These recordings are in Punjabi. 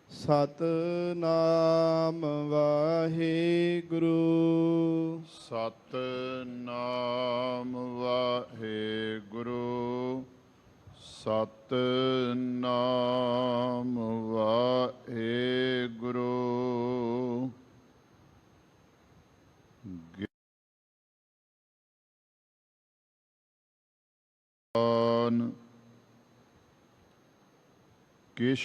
ਸਤਨਾਮ ਵਾਹਿਗੁਰੂ। ਸਤਨਾਮ ਵਾਹਿਗੁਰੂ। ਸਤਨਾਮ ਵਾਹਿਗੁਰੂ। ਗਿਆਨ ਕਿਛ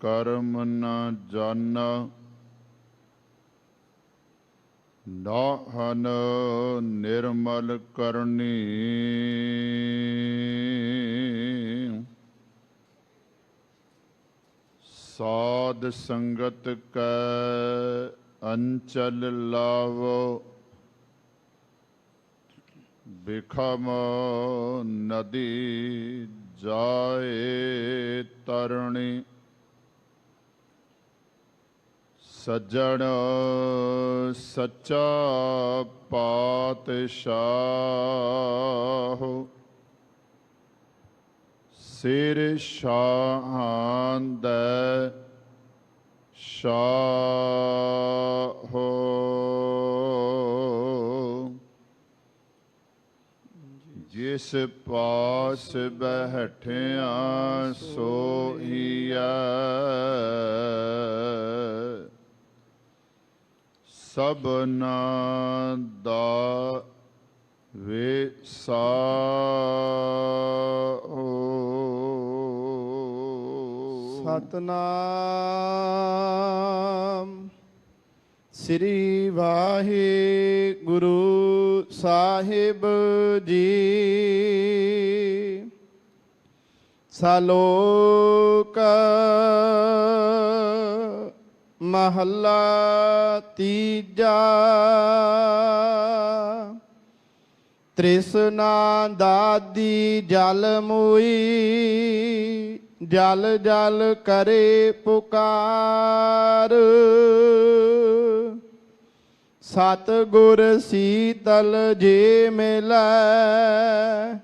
ਕਰਮ ਨ ਜਾਨਾ, ਨਾਹਨ ਨਿਰਮਲ ਕਰਨੀ। ਸਾਧ ਸੰਗਤ ਕੈ ਅੰਚਲ ਲਾਵੋ, ਬਿਖਮ ਨਦੀ ਜਾਏ ਤਰਣੀ। ਸੱਜਣ ਸੱਚਾ ਪਾਤਸ਼ਾਹ, ਸਿਰ ਸ਼ਾਹਾਂ ਦੈ ਸ਼ਾਹ। ਜਿਸ ਪਾਸ ਬੈਠਿਆ ਸੋਹੀਐ, ਸਭਨਾ ਦਾ ਵਿਸਾਹੋ। ਸਤਨਾਮ ਸ੍ਰੀ ਵਾਹਿਗੁਰੂ ਸਾਹਿਬ ਜੀ। ਸਲੋਕ ਮਹੱਲਾ ਤੀਜਾ। ਤ੍ਰਿਸ਼ਨਾ ਦਾਦੀ ਜਲ ਮੋਈ, ਜਲ ਜਲ ਕਰੇ ਪੁਕਾਰ। ਸਤਿਗੁਰ ਸੀਤਲ ਜੇ ਮਿਲੈ,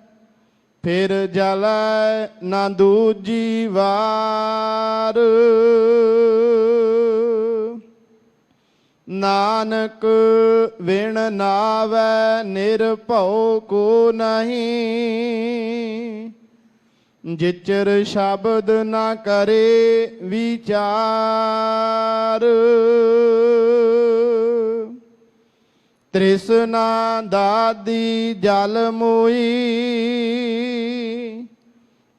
ਫਿਰ ਜਲੈ ਨਾ ਦੂਜੀ ਵਾਰ। ਨਾਨਕ ਵਿਣ ਨਾਵੈ ਨਿਰਭਉ ਕੋ ਨਹੀਂ, ਜਿਚਰ ਸ਼ਬਦ ਨਾ ਕਰੇ ਵਿਚਾਰ। ਤ੍ਰਿਸ਼ਨਾ ਦਾਦੀ ਜਲ ਮੋਈ,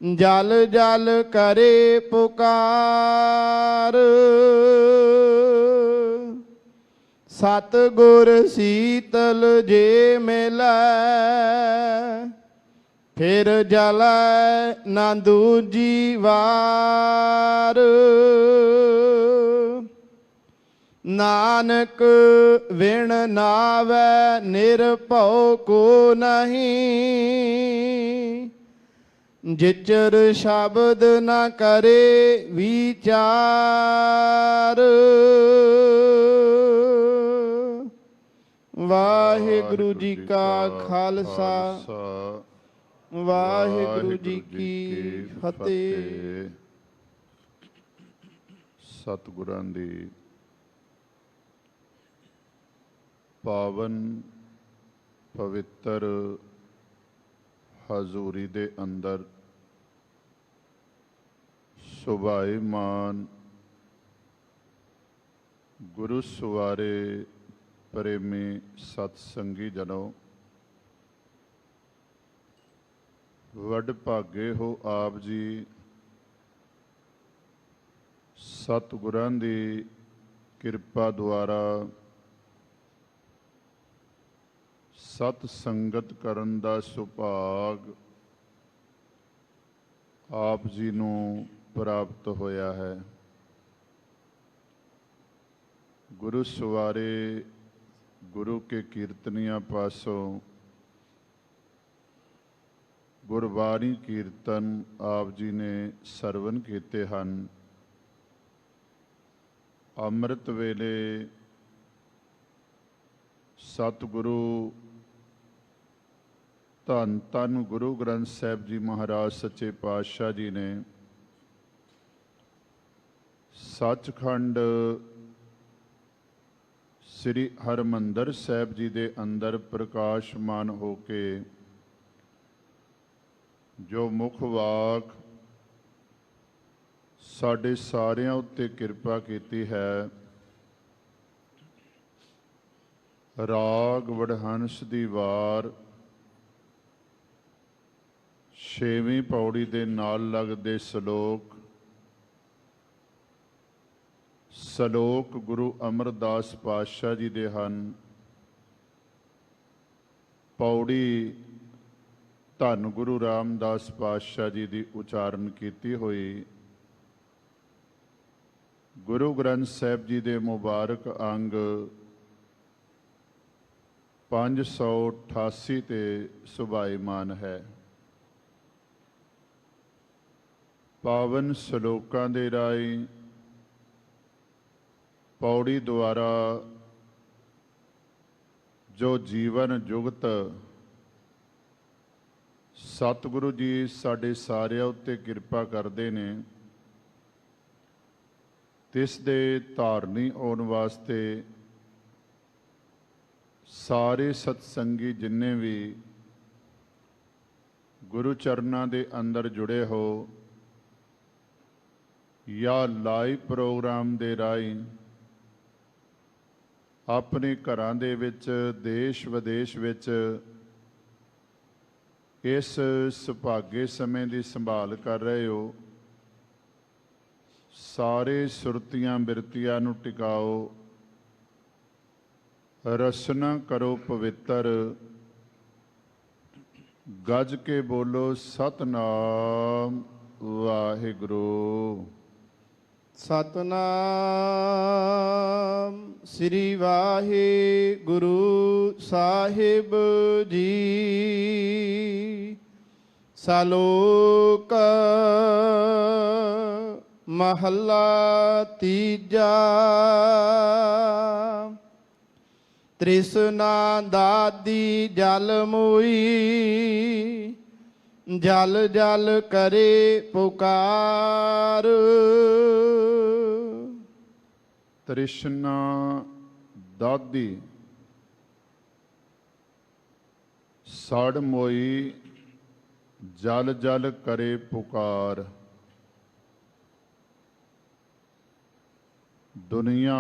ਜਲ ਜਲ ਕਰੇ ਪੁਕਾਰ। ਸਤਿਗੁਰ ਸੀਤਲ ਜੇ ਮਿਲੈ, ਫਿਰ ਜਲੈ ਨਾ ਦੂਜੀ ਵਾਰ। ਨਾਨਕ ਵਿਣ ਨਾਵੈ ਨਿਰਭਉ ਕੋ ਨਹੀਂ, ਜਿਚਰ ਸ਼ਬਦ ਨਾ ਕਰੇ ਵਿਚਾਰ। ਵਾਹਿਗੁਰੂ ਜੀ ਕਾ ਖਾਲਸਾ, ਵਾਹਿਗੁਰੂ ਜੀ ਕੀ ਫਤਿਹ। ਸਤਿਗੁਰਾਂ ਦੀ ਪਾਵਨ ਪਵਿੱਤਰ ਹਜ਼ੂਰੀ ਦੇ ਅੰਦਰ ਸੁਭਾਈਮਾਨ ਗੁਰੂ ਸਵਾਰੇ ਪ੍ਰੇਮੀ ਸਤਸੰਗੀ ਜਨੋ, ਵੱਡ ਭਾਗੇ ਹੋ ਆਪ ਜੀ। ਸਤਿਗੁਰਾਂ ਦੀ ਕਿਰਪਾ ਦੁਆਰਾ ਸਤ ਸੰਗਤ ਕਰਨ ਦਾ ਸੁਭਾਗ ਆਪ ਜੀ ਨੂੰ ਪ੍ਰਾਪਤ ਹੋਇਆ ਹੈ। ਗੁਰੂ ਸਵਾਰੇ ਗੁਰੂ ਕੇ ਕੀਰਤਨੀਆਂ ਪਾਸੋਂ ਗੁਰਬਾਣੀ ਕੀਰਤਨ ਆਪ ਜੀ ਨੇ ਸਰਵਨ ਕੀਤੇ ਹਨ। ਅੰਮ੍ਰਿਤ ਵੇਲੇ ਸਤਿਗੁਰੂ ਧੰਨ ਧੰਨ ਗੁਰੂ ਗ੍ਰੰਥ ਸਾਹਿਬ ਜੀ ਮਹਾਰਾਜ ਸੱਚੇ ਪਾਤਸ਼ਾਹ ਜੀ ਨੇ ਸੱਚਖੰਡ ਸ੍ਰੀ ਹਰਿਮੰਦਰ ਸਾਹਿਬ ਜੀ ਦੇ ਅੰਦਰ ਪ੍ਰਕਾਸ਼ਮਾਨ ਹੋ ਕੇ ਜੋ ਮੁੱਖ ਵਾਕ ਸਾਡੇ ਸਾਰਿਆਂ ਉੱਤੇ ਕਿਰਪਾ ਕੀਤੀ ਹੈ, ਰਾਗ ਵਡਹੰਸ ਦੀ ਵਾਰ 6ਵੀਂ ਪੌੜੀ ਦੇ ਨਾਲ ਲੱਗਦੇ ਸ਼ਲੋਕ ਗੁਰੂ ਅਮਰਦਾਸ ਪਾਤਸ਼ਾਹ ਜੀ ਦੇ ਹਨ। ਪੌੜੀ ਧੰਨ ਗੁਰੂ ਰਾਮਦਾਸ ਪਾਤਸ਼ਾਹ ਜੀ ਦੀ ਉਚਾਰਨ ਕੀਤੀ ਹੋਈ ਗੁਰੂ ਗ੍ਰੰਥ ਸਾਹਿਬ ਜੀ ਦੇ ਮੁਬਾਰਕ ਅੰਗ 588 ਤੇ ਸੁਭਾਈਮਾਨ ਹੈ। ਪਾਵਨ ਸ਼ਲੋਕਾਂ ਦੇ ਰਾਹੀਂ ਪੌੜੀ ਦੁਆਰਾ ਜੋ ਜੀਵਨ ਜੁਗਤ ਸਤਿਗੁਰੂ ਜੀ ਸਾਡੇ ਸਾਰਿਆਂ ਉੱਤੇ ਕਿਰਪਾ ਕਰਦੇ ਨੇ, ਤਿਸ ਦੇ ਧਾਰਨੀ ਹੋਣ ਵਾਸਤੇ ਸਾਰੇ ਸਤਸੰਗੀ ਜਿੰਨੇ ਵੀ ਗੁਰੂ ਚਰਨਾਂ ਦੇ ਅੰਦਰ ਜੁੜੇ ਹੋ ਜਾਂ ਲਾਈਵ ਪ੍ਰੋਗਰਾਮ ਦੇ ਰਾਹੀਂ ਆਪਣੇ ਘਰਾਂ ਦੇ ਵਿੱਚ ਦੇਸ਼ ਵਿਦੇਸ਼ ਵਿੱਚ ਇਸ ਸੁਭਾਗੇ ਸਮੇਂ ਦੀ ਸੰਭਾਲ ਕਰ ਰਹੇ ਹੋ, ਸਾਰੇ ਸੁਰਤੀਆਂ ਬਿਰਤੀਆਂ ਨੂੰ ਟਿਕਾਓ, ਰਸਨਾ ਕਰੋ ਪਵਿੱਤਰ, ਗੱਜ ਕੇ ਬੋਲੋ ਸਤਨਾਮ ਵਾਹਿਗੁਰੂ। ਸਤਨਾਮ ਸ੍ਰੀ ਵਾਹਿਗੁਰੂ ਸਾਹਿਬ ਜੀ। ਸ਼ਲੋਕ ਮਹੱਲਾ ਤੀਜਾ। ਤ੍ਰਿਸ਼ਨਾ ਦਾਦੀ ਜਲ ਮੋਈ, ਜਲ ਜਲ ਕਰੇ ਪੁਕਾਰ। ਤ੍ਰਿਸ਼ਨਾ ਦਾਦੀ ਸੜ ਮੋਈ, ਜਲ ਜਲ ਕਰੇ ਪੁਕਾਰ। ਦੁਨੀਆ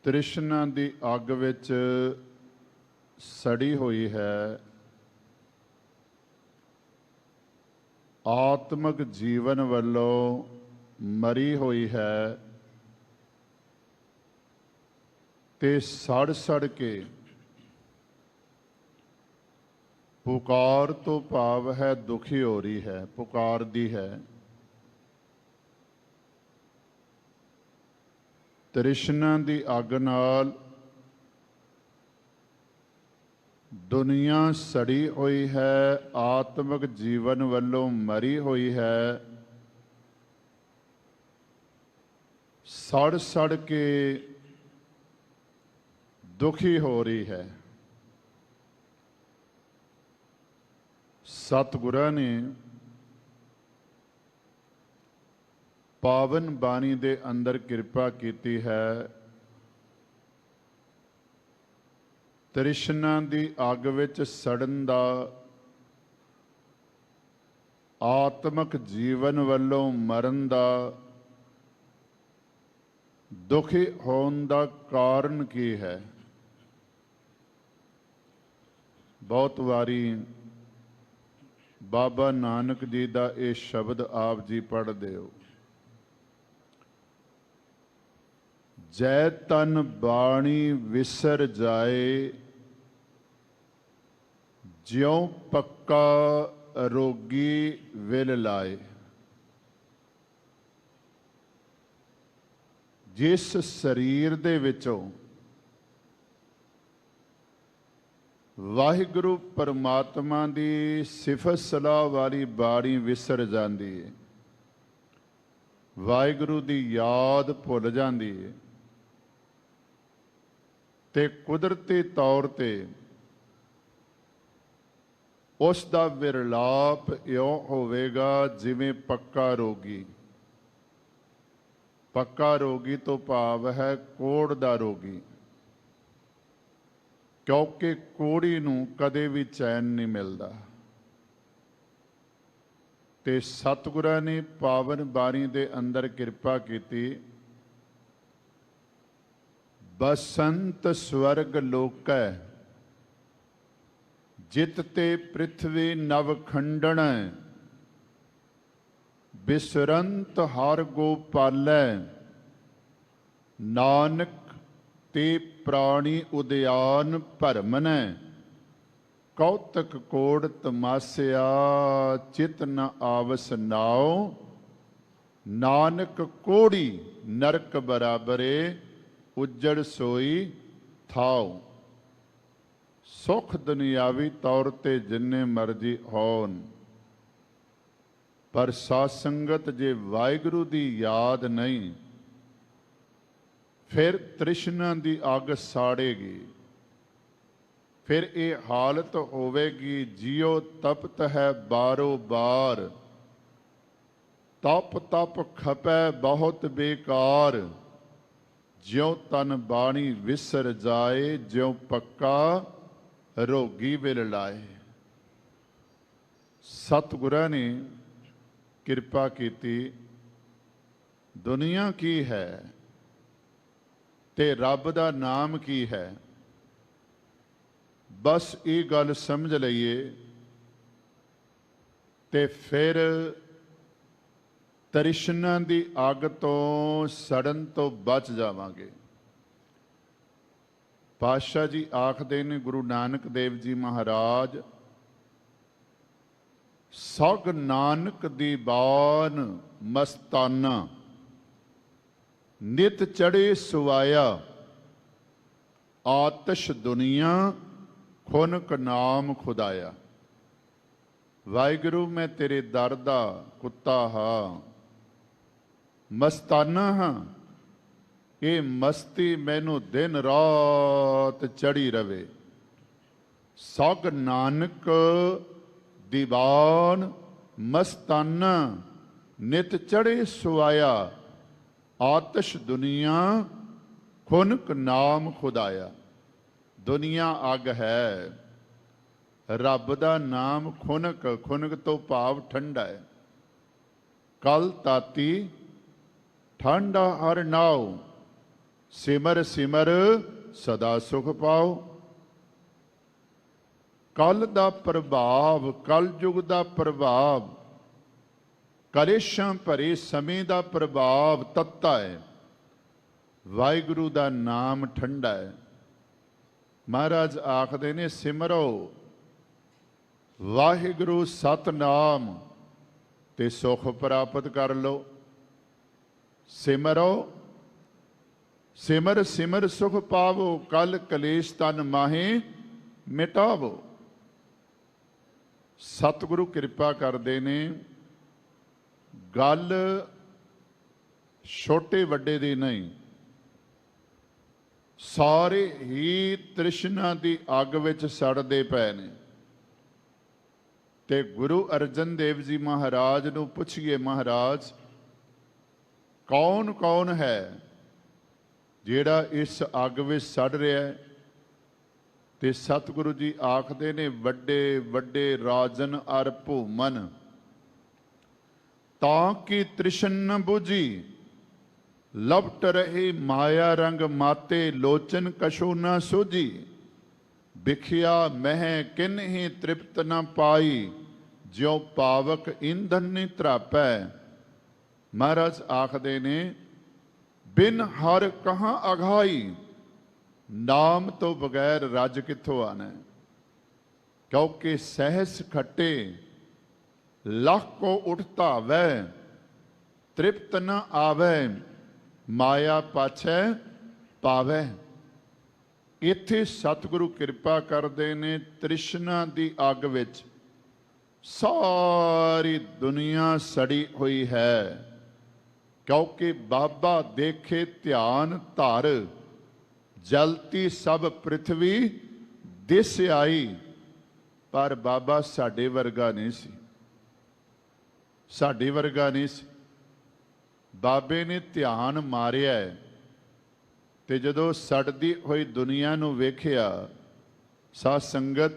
ਤ੍ਰਿਸ਼ਨਾ ਦੀ ਅੱਗ ਵਿੱਚ ਸੜੀ ਹੋਈ ਹੈ। ਆਤਮਿਕ ਜੀਵਨ ਵੱਲੋਂ ਮਰੀ ਹੋਈ ਹੈ ਤੇ ਸੜ ਸੜ ਕੇ ਪੁਕਾਰ ਤੋਂ ਭਾਵ ਹੈ ਦੁਖੀ ਹੋ ਰਹੀ ਹੈ, ਪੁਕਾਰਦੀ ਹੈ। ਤ੍ਰਿਸ਼ਨਾ ਦੀ ਅੱਗ ਨਾਲ ਦੁਨੀਆ ਸੜੀ ਹੋਈ ਹੈ, ਆਤਮਿਕ ਜੀਵਨ ਵੱਲੋਂ ਮਰੀ ਹੋਈ ਹੈ, ਸੜ ਸੜ ਕੇ ਦੁਖੀ ਹੋ ਰਹੀ ਹੈ। ਸਤਿਗੁਰਾਂ ਨੇ ਪਾਵਨ ਬਾਣੀ ਦੇ ਅੰਦਰ ਕਿਰਪਾ ਕੀਤੀ ਹੈ। ਤ੍ਰਿਸ਼ਨਾ ਦੀ ਅੱਗ ਵਿੱਚ ਸੜਨ ਦਾ, ਆਤਮਿਕ ਜੀਵਨ ਵੱਲੋਂ ਮਰਨ ਦਾ, ਦੁਖੀ ਹੋਣ ਦਾ ਕਾਰਨ ਕੀ ਹੈ? ਬਹੁਤ ਵਾਰੀ ਬਾਬਾ ਨਾਨਕ ਜੀ ਦਾ ਇਹ ਸ਼ਬਦ ਆਪ ਜੀ ਪੜ੍ਹਦੇ ਹੋ, ਜੈ ਤਨ ਬਾਣੀ ਵਿਸਰ ਜਾਏ, ਜਿਉ ਪੱਕਾ ਰੋਗੀ ਵਿਲ ਲਾਏ। ਜਿਸ ਸਰੀਰ ਦੇ ਵਿੱਚੋਂ ਵਾਹਿਗੁਰੂ ਪਰਮਾਤਮਾ ਦੀ ਸਿਫਤ ਸਲਾਹ ਵਾਲੀ ਬਾਣੀ ਵਿਸਰ ਜਾਂਦੀ ਹੈ, ਵਾਹਿਗੁਰੂ ਦੀ ਯਾਦ ਭੁੱਲ ਜਾਂਦੀ ਹੈ ਤੇ ਕੁਦਰਤੀ ਤੌਰ ਤੇ ਉਸ ਦਾ ਵਿਰਲਾਪ ਇਉਂ ਹੋਵੇਗਾ ਜਿਵੇਂ ਪੱਕਾ ਰੋਗੀ। ਪੱਕਾ ਰੋਗੀ ਤੋਂ ਭਾਵ ਹੈ ਕੋੜ ਦਾ ਰੋਗੀ, ਕਿਉਂਕਿ ਕੋੜੀ ਨੂੰ ਕਦੇ ਵੀ ਚੈਨ ਨਹੀਂ ਮਿਲਦਾ। ਤੇ ਸਤਿਗੁਰਾਂ ਨੇ ਪਾਵਨ ਬਾਣੀ ਦੇ ਅੰਦਰ ਕਿਰਪਾ ਕੀਤੀ। ਬਸੰਤ ਸਵਰਗ ਲੋਕੈ ਜਿਤ ਤੇ ਪ੍ਰਿਥਵੀ ਨਵ ਖੰਡਣ, ਬਿਸਰੰਤ ਹਰ ਗੋਪਾਲੈ ਨਾਨਕ ਤੇ ਪ੍ਰਾਣੀ ਉਦਿਆਨ ਭਰਮਨੈ, ਕੌਤਕ ਕੋੜ ਤਮਾਸਿਆ ਚਿਤ ਨ ਆਵਸ ਨਾਉ, ਨਾਨਕ ਕੋੜੀ ਨਰਕ ਬਰਾਬਰੇ ਉੱਜੜ ਸੋਈ ਥਾਉ। ਸੁਖ ਦੁਨਿਆਵੀ ਤੌਰ ਤੇ ਜਿੰਨੇ ਮਰਜ਼ੀ ਹੋਣ, ਪਰ ਸਾਧ ਸੰਗਤ ਜੇ ਵਾਹਿਗੁਰੂ ਦੀ ਯਾਦ ਨਹੀਂ, ਫਿਰ ਤ੍ਰਿਸ਼ਨਾ ਦੀ ਅੱਗ ਸਾੜੇਗੀ। ਫਿਰ ਇਹ ਹਾਲਤ ਹੋਵੇਗੀ, ਜਿਉ ਤਪਤ ਹੈ ਬਾਰੋ ਬਾਰ, ਤਪ ਤਪ ਖਪੈ ਬਹੁਤ ਬੇਕਾਰ, ਜਿਉ ਤਨ ਬਾਣੀ ਵਿਸਰ ਜਾਏ, ਜਿਉ ਪੱਕਾ ਰੋਗੀ ਵਿਲ ਲਾਏ। ਸਤਿਗੁਰਾਂ ਨੇ ਕਿਰਪਾ ਕੀਤੀ। ਦੁਨੀਆ ਕੀ ਹੈ ਤੇ ਰੱਬ ਦਾ ਨਾਮ ਕੀ ਹੈ, ਬਸ ਇਹ ਗੱਲ ਸਮਝ ਲਈਏ ਤੇ ਫਿਰ ਤ੍ਰਿਸ਼ਨਾ ਦੀ ਅੱਗ ਤੋਂ ਸੜਨ ਤੋਂ ਬਚ ਜਾਵਾਂਗੇ। ਪਾਤਸ਼ਾਹ ਜੀ ਆਖਦੇ ਨੇ, ਗੁਰੂ ਨਾਨਕ ਦੇਵ ਜੀ ਮਹਾਰਾਜ, ਸਗ ਨਾਨਕ ਦੀ ਬਾਨ ਮਸਤਾਨਾ, ਨਿਤ ਚੜੇ ਸੁਆਇਆ, ਆਤਸ਼ ਦੁਨੀਆ ਖੁਨਕ ਨਾਮ ਖੁਦਾਇਆ। ਵਾਹਿਗੁਰੂ ਮੈਂ ਤੇਰੇ ਦਰ ਦਾ ਕੁੱਤਾ ਹਾਂ, ਮਸਤਾਨਾ ਹਾਂ, ਇਹ ਮਸਤੀ ਮੈਨੂੰ ਦਿਨ ਰਾਤ ਚੜੀ ਰਵੇ। ਸਗ ਨਾਨਕ ਦੀਵਾਨ ਮਸਤਾਨਾ, ਨਿਤ ਚੜੇ ਸੁਆਇਆ, ਆਤਸ਼ ਦੁਨੀਆ ਖੁਨਕ ਨਾਮ ਖੁਦਾਇਆ। ਦੁਨੀਆ ਅੱਗ ਹੈ, ਰੱਬ ਦਾ ਨਾਮ ਖੁਨਕ, ਖੁਨਕ ਤੋਂ ਭਾਵ ਠੰਡਾ ਹੈ। ਕਲ ਤਾਤੀ ਠੰਡਾ ਹਰ ਨਾਉ, ਸਿਮਰ ਸਿਮਰ ਸਦਾ ਸੁਖ ਪਾਓ। ਕਲ ਦਾ ਪ੍ਰਭਾਵ, ਕਲ ਯੁਗ ਦਾ ਪ੍ਰਭਾਵ, ਕਲੇਸ਼ਾਂ ਭਰੇ ਸਮੇਂ ਦਾ ਪ੍ਰਭਾਵ ਤੱਤਾ ਹੈ। ਵਾਹਿਗੁਰੂ ਦਾ ਨਾਮ ਠੰਡਾ ਹੈ। ਮਹਾਰਾਜ ਆਖਦੇ ਨੇ, ਸਿਮਰੋ ਵਾਹਿਗੁਰੂ ਸਤਨਾਮ ਤੇ ਸੁਖ ਪ੍ਰਾਪਤ ਕਰ ਲਓ। ਸਿਮਰੋ, ਸਿਮਰ ਸਿਮਰ ਸੁਖ ਪਾਵੋ, ਕਲ ਕਲੇਸ਼ ਤਨ ਮਾਹੇ ਮਿਟਾਵੋ। ਸਤਿਗੁਰੂ ਕਿਰਪਾ ਕਰਦੇ ਨੇ। ਗੱਲ ਛੋਟੇ ਵੱਡੇ ਦੀ ਨਹੀਂ, ਸਾਰੇ ਹੀ ਤ੍ਰਿਸ਼ਨਾ ਦੀ ਅੱਗ ਵਿੱਚ ਸੜਦੇ ਪਏ ਨੇ। ਤੇ ਗੁਰੂ ਅਰਜਨ ਦੇਵ ਜੀ ਮਹਾਰਾਜ ਨੂੰ ਪੁੱਛੀਏ, ਮਹਾਰਾਜ ਕੌਣ ਕੌਣ ਹੈ ਜਿਹੜਾ ਇਸ ਅੱਗ ਵਿੱਚ ਸੜ ਰਿਹਾ ਹੈ? ਤੇ ਸਤਿਗੁਰੂ ਜੀ ਆਖਦੇ ਨੇ, ਵੱਡੇ ਵੱਡੇ ਰਾਜਨ ਅਰ ਭੂਮਨ, ਤਾਂ ਕਿ ਤ੍ਰਿਸ਼ਨ ਨ ਬੁਝੀ, ਲਪਟ ਰਹੇ ਮਾਇਆ ਰੰਗ ਮਾਤੇ, ਲੋਚਨ ਕਛੂ ਨਾ ਸੋਝੀ। ਬਿਖਿਆ ਮਹਿ ਕਿਨਹੀ ਤ੍ਰਿਪਤ ਨ ਪਾਈ, ਜਿਉ ਪਾਵਕ ਇੰਧਨ ਨੀ ਤਰਾਪੈ। ਮਹਾਰਾਜ ਆਖਦੇ ਨੇ, ਬਿਨ ਹਰ ਕਹਾਂ ਅਘਾਈ, ਨਾਮ ਤੋਂ ਬਗੈਰ ਰੱਜ ਕਿੱਥੋਂ ਆਣਾ? ਕਿਉਂਕਿ ਸਹਿਸ ਖੱਟੇ ਲੱਖ ਕੋ ਉਠਤਾ ਵੈ, ਤ੍ਰਿਪਤ ਨ ਆਵੈ, ਮਾਇਆ ਪਾਛੈ ਪਾਵੈ। ਇੱਥੇ ਸਤਿਗੁਰੂ ਕਿਰਪਾ ਕਰਦੇ ਨੇ। ਤ੍ਰਿਸ਼ਨਾ ਦੀ ਅੱਗ ਵਿੱਚ ਸਾਰੀ ਦੁਨੀਆ ਸੜੀ ਹੋਈ ਹੈ, ਕਿਉਂਕਿ ਬਾਬਾ ਦੇਖੇ ਧਿਆਨ ਧਰ, ਜਲਤੀ ਸਭ ਪ੍ਰਿਥਵੀ ਦਿਸ ਆਈ। ਪਰ ਬਾਬਾ ਸਾਡੇ ਵਰਗਾ ਨਹੀਂ ਸੀ, ਸਾਡੇ ਵਰਗਾ ਨਹੀਂ ਸੀ। ਬਾਬੇ ਨੇ ਧਿਆਨ ਮਾਰਿਆ ਹੈ ਤੇ ਜਦੋਂ ਸੜਦੀ ਹੋਈ ਦੁਨੀਆ ਨੂੰ ਵੇਖਿਆ, ਸਾਧ ਸੰਗਤ,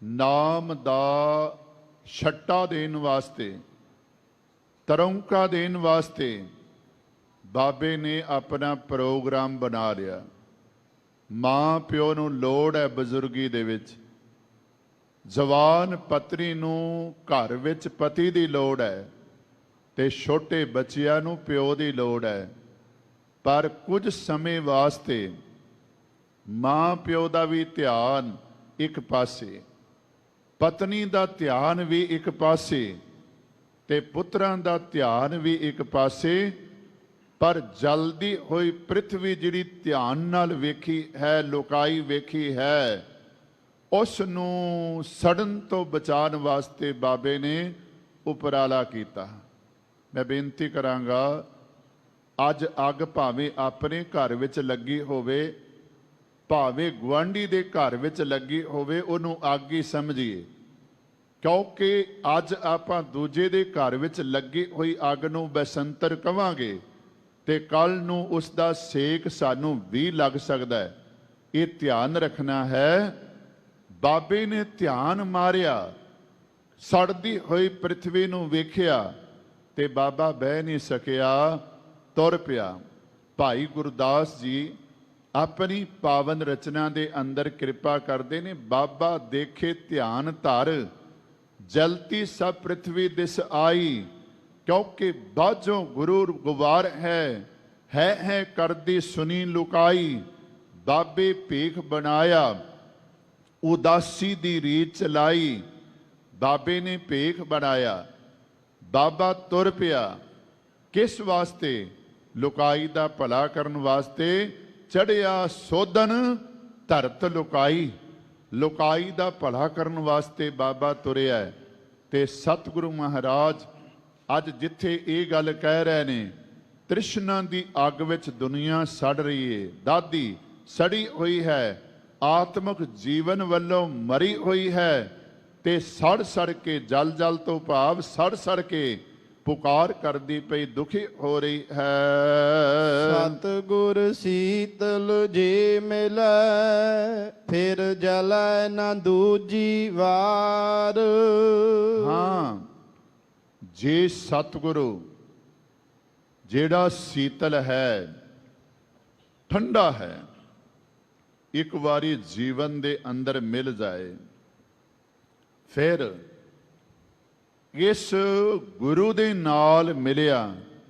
ਨਾਮ ਦਾ ਛੱਟਾ ਦੇਣ ਵਾਸਤੇ, ਤਰੌਂਕਾ ਦੇਣ ਵਾਸਤੇ ਬਾਬੇ ਨੇ ਆਪਣਾ ਪ੍ਰੋਗਰਾਮ ਬਣਾ ਲਿਆ। ਮਾਂ ਪਿਓ ਨੂੰ ਲੋੜ ਹੈ ਬਜ਼ੁਰਗੀ ਦੇ ਵਿੱਚ, ਜਵਾਨ ਪਤਨੀ ਨੂੰ ਘਰ ਵਿੱਚ ਪਤੀ ਦੀ ਲੋੜ ਹੈ ਤੇ ਛੋਟੇ ਬੱਚਿਆਂ ਨੂੰ ਪਿਓ ਦੀ ਲੋੜ ਹੈ। ਪਰ ਕੁਝ ਸਮੇਂ ਵਾਸਤੇ ਮਾਂ ਪਿਓ ਦਾ ਵੀ ਧਿਆਨ ਇੱਕ ਪਾਸੇ, ਪਤਨੀ ਦਾ ਧਿਆਨ ਵੀ ਇੱਕ ਪਾਸੇ ਤੇ ਪੁੱਤਰਾਂ ਦਾ ਧਿਆਨ ਵੀ ਇੱਕ ਪਾਸੇ। ਪਰ ਜਲਦੀ ਹੋਈ ਪ੍ਰਿਥਵੀ ਜਿਹੜੀ ਧਿਆਨ ਨਾਲ ਵੇਖੀ ਹੈ, ਲੁਕਾਈ ਵੇਖੀ ਹੈ, ਉਸ ਨੂੰ ਸੜਨ ਤੋਂ ਬਚਾਉਣ ਵਾਸਤੇ ਬਾਬੇ ਨੇ ਉਪਰਾਲਾ ਕੀਤਾ। ਮੈਂ ਬੇਨਤੀ ਕਰਾਂਗਾ, ਅੱਜ ਅੱਗ ਭਾਵੇਂ ਆਪਣੇ ਘਰ ਵਿੱਚ ਲੱਗੀ ਹੋਵੇ, ਭਾਵੇਂ ਗੁਆਂਢੀ ਦੇ ਘਰ ਵਿੱਚ ਲੱਗੀ ਹੋਵੇ, ਉਹਨੂੰ ਅੱਗ ਹੀ ਸਮਝੀਏ, ਕਿਉਂਕਿ ਅੱਜ ਆਪਾਂ ਦੂਜੇ ਦੇ ਘਰ ਵਿੱਚ ਲੱਗੀ ਹੋਈ ਅੱਗ ਨੂੰ ਬਸੰਤਰ ਕਵਾਂਗੇ ਤੇ ਕੱਲ ਨੂੰ ਉਸ ਦਾ ਸੇਕ ਸਾਨੂੰ ਵੀ ਲੱਗ ਸਕਦਾ ਹੈ। ਇਹ ਧਿਆਨ ਰੱਖਣਾ ਹੈ। ਬਾਬੇ ਨੇ ਧਿਆਨ ਮਾਰਿਆ, ਸੜਦੀ ਹੋਈ ਪ੍ਰਿਥਵੀ ਨੂੰ ਵੇਖਿਆ ਤੇ ਬਾਬਾ ਬਹਿ ਨਹੀਂ ਸਕਿਆ, ਤੁਰ ਪਿਆ। ਭਾਈ ਗੁਰਦਾਸ ਜੀ ਆਪਣੀ ਪਾਵਨ ਰਚਨਾ ਦੇ ਅੰਦਰ ਕਿਰਪਾ ਕਰਦੇ ਨੇ, ਬਾਬਾ ਦੇਖੇ ਧਿਆਨ ਧਰ, ਜਲਤੀ ਸਭ ਪ੍ਰਿਥਵੀ ਦਿਸ ਆਈ, ਕਿਉਂਕਿ ਬਾਝੋਂ ਗੁਰੂ ਗੁਵਾਰ ਹੈ ਕਰਦੀ ਸੁਣੀ ਲੁਕਾਈ। ਬਾਬੇ ਭੀਖ ਬਣਾਇਆ, ਉਦਾਸੀ ਦੀ ਰੀਤ ਚਲਾਈ। ਬਾਬੇ ਨੇ ਭੀਖ ਬਣਾਇਆ, ਬਾਬਾ ਤੁਰ ਪਿਆ। ਕਿਸ ਵਾਸਤੇ? ਲੁਕਾਈ ਦਾ ਭਲਾ ਕਰਨ ਵਾਸਤੇ। ਚੜਿਆ ਸੋਧਨ ਧਰਤ ਲੁਕਾਈ, ਲੁਕਾਈ ਦਾ ਭਲਾ ਕਰਨ ਵਾਸਤੇ ਬਾਬਾ ਤੁਰਿਆ। ਤੇ ਸਤਿਗੁਰੂ ਮਹਾਰਾਜ ਅੱਜ ਜਿੱਥੇ ਇਹ ਗੱਲ ਕਹਿ ਰਹੇ ਨੇ, ਤ੍ਰਿਸ਼ਨਾ ਦੀ ਅੱਗ ਵਿੱਚ ਦੁਨੀਆ ਸੜ ਰਹੀ ਏ, ਦਾਦੀ ਸੜੀ ਹੋਈ ਹੈ, ਆਤਮਿਕ ਜੀਵਨ ਵੱਲੋਂ ਮਰੀ ਹੋਈ ਹੈ ਤੇ ਸੜ ਸੜ ਕੇ, ਜਲ ਜਲ ਤੋਂ ਭਾਵ ਸੜ ਸੜ ਕੇ ਪੁਕਾਰ ਕਰਦੀ ਪਈ, ਦੁਖੀ ਹੋ ਰਹੀ ਹੈ। ਸਤਿਗੁਰ ਸੀਤਲ ਜੇ ਮਿਲੈ, ਫਿਰ ਜਲੈ ਨਾ ਦੂਜੀ ਵਾਰ। ਹਾਂ, ਜੇ ਸਤਿਗੁਰੂ ਜਿਹੜਾ ਸੀਤਲ ਹੈ, ਠੰਡਾ ਹੈ, ਇੱਕ ਵਾਰੀ ਜੀਵਨ ਦੇ ਅੰਦਰ ਮਿਲ ਜਾਏ, ਫਿਰ ਇਸ ਗੁਰੂ ਦੇ ਨਾਲ ਮਿਲਿਆ।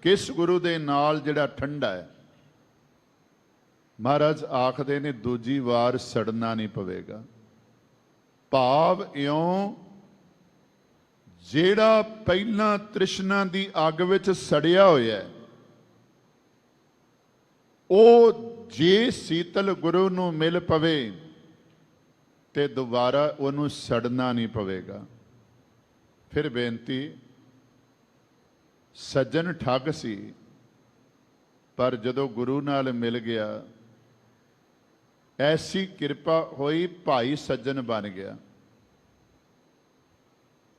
ਕਿਸ ਗੁਰੂ ਦੇ ਨਾਲ? ਜਿਹੜਾ ਠੰਡਾ ਹੈ। ਮਹਾਰਾਜ ਆਖਦੇ ਨੇ ਦੂਜੀ ਵਾਰ ਸੜਨਾ ਨਹੀਂ ਪਵੇਗਾ। ਭਾਵ ਇਉਂ, ਜਿਹੜਾ ਪਹਿਲਾਂ ਤ੍ਰਿਸ਼ਨਾ ਦੀ ਅੱਗ ਵਿੱਚ ਸੜਿਆ ਹੋਇਆ, ਉਹ ਜੇ ਸੀਤਲ ਗੁਰੂ ਨੂੰ ਮਿਲ ਪਵੇ ਤੇ ਦੁਬਾਰਾ ਉਹਨੂੰ ਸੜਨਾ ਨਹੀਂ ਪਵੇਗਾ। ਫਿਰ ਬੇਨਤੀ, ਸੱਜਣ ਠੱਗ ਸੀ, ਪਰ ਜਦੋਂ ਗੁਰੂ ਨਾਲ ਮਿਲ ਗਿਆ, ਐਸੀ ਕਿਰਪਾ ਹੋਈ, ਭਾਈ ਸੱਜਣ ਬਣ ਗਿਆ।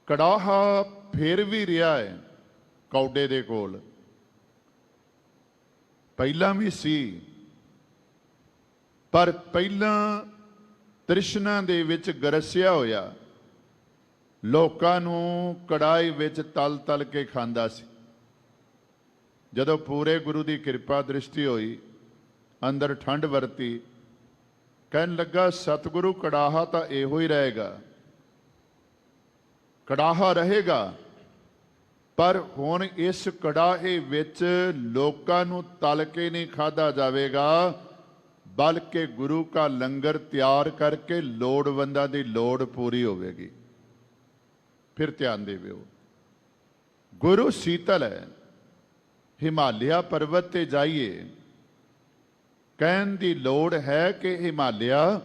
ਕੜਾਹਾ ਫਿਰ ਵੀ ਰਿਹਾ ਹੈ ਕੌਡੇ ਦੇ ਕੋਲ, ਪਹਿਲਾਂ ਵੀ ਸੀ, ਪਰ ਪਹਿਲਾਂ ਤ੍ਰਿਸ਼ਨਾ ਦੇ ਵਿੱਚ ਗਰਸਿਆ ਹੋਇਆ, ਲੋਕਾਂ ਨੂੰ ਕੜਾਈ ਵਿੱਚ ਤਲ ਤਲ ਕੇ ਖਾਂਦਾ ਸੀ। ਜਦੋਂ ਪੂਰੇ ਗੁਰੂ ਦੀ ਕਿਰਪਾ ਦ੍ਰਿਸ਼ਟੀ ਹੋਈ, ਅੰਦਰ ਠੰਡ ਵਰਤੀ, ਕਹਿਣ ਲੱਗਾ ਸਤਿਗੁਰੂ ਕੜਾਹਾ ਤਾਂ ਇਹੋ ਹੀ ਰਹੇਗਾ, ਕੜਾਹਾ ਰਹੇਗਾ, ਪਰ ਹੁਣ ਇਸ ਕੜਾਹੇ ਵਿੱਚ ਲੋਕਾਂ ਨੂੰ ਤਲ ਕੇ ਨਹੀਂ ਖਾਧਾ ਜਾਵੇਗਾ, ਬਲਕਿ ਗੁਰੂ ਕਾ ਲੰਗਰ ਤਿਆਰ ਕਰਕੇ ਲੋੜਵੰਦਾਂ ਦੀ ਲੋੜ ਪੂਰੀ ਹੋਵੇਗੀ। ਫਿਰ ਧਿਆਨ ਦੇਵੋ, ਗੁਰੂ ਸੀਤਲ ਹੈ। ਹਿਮਾਲਿਆ ਪਰਬਤ ਤੇ ਜਾਈਏ, ਕਹਿਣ ਦੀ ਲੋੜ ਹੈ ਕਿ ਹਿਮਾਲਿਆ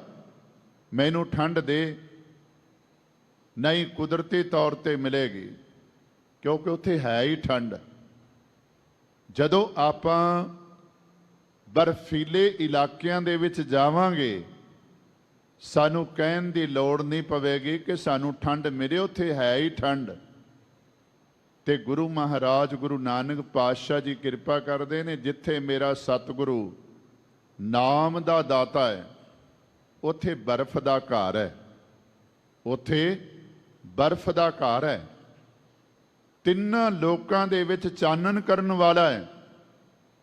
ਮੈਨੂੰ ਠੰਡ ਦੇ, ਨਹੀਂ ਕੁਦਰਤੀ ਤੌਰ ਤੇ ਮਿਲੇਗੀ, ਕਿਉਂਕਿ ਉੱਥੇ ਹੈ ਹੀ ਠੰਡ। ਜਦੋਂ ਆਪਾਂ ਬਰਫੀਲੇ ਇਲਾਕਿਆਂ ਦੇ ਵਿੱਚ ਜਾਵਾਂਗੇ ਸਾਨੂੰ ਕਹਿਣ ਦੀ ਲੋੜ ਨਹੀਂ ਪਵੇਗੀ ਕਿ ਸਾਨੂੰ ਠੰਡ ਮਿਲੇ, ਉੱਥੇ ਹੈ ਹੀ ਠੰਡ। ਤੇ ਗੁਰੂ ਮਹਾਰਾਜ ਗੁਰੂ ਨਾਨਕ ਪਾਤਸ਼ਾਹ ਜੀ ਕਿਰਪਾ ਕਰਦੇ ਨੇ, ਜਿੱਥੇ ਮੇਰਾ ਸਤਿਗੁਰੂ ਨਾਮ ਦਾ ਦਾਤਾ ਹੈ ਉੱਥੇ ਬਰਫ਼ ਦਾ ਘਰ ਹੈ, ਉੱਥੇ ਬਰਫ਼ ਦਾ ਘਰ ਹੈ। ਤਿੰਨਾਂ ਲੋਕਾਂ ਦੇ ਵਿੱਚ ਚਾਨਣ ਕਰਨ ਵਾਲਾ ਹੈ।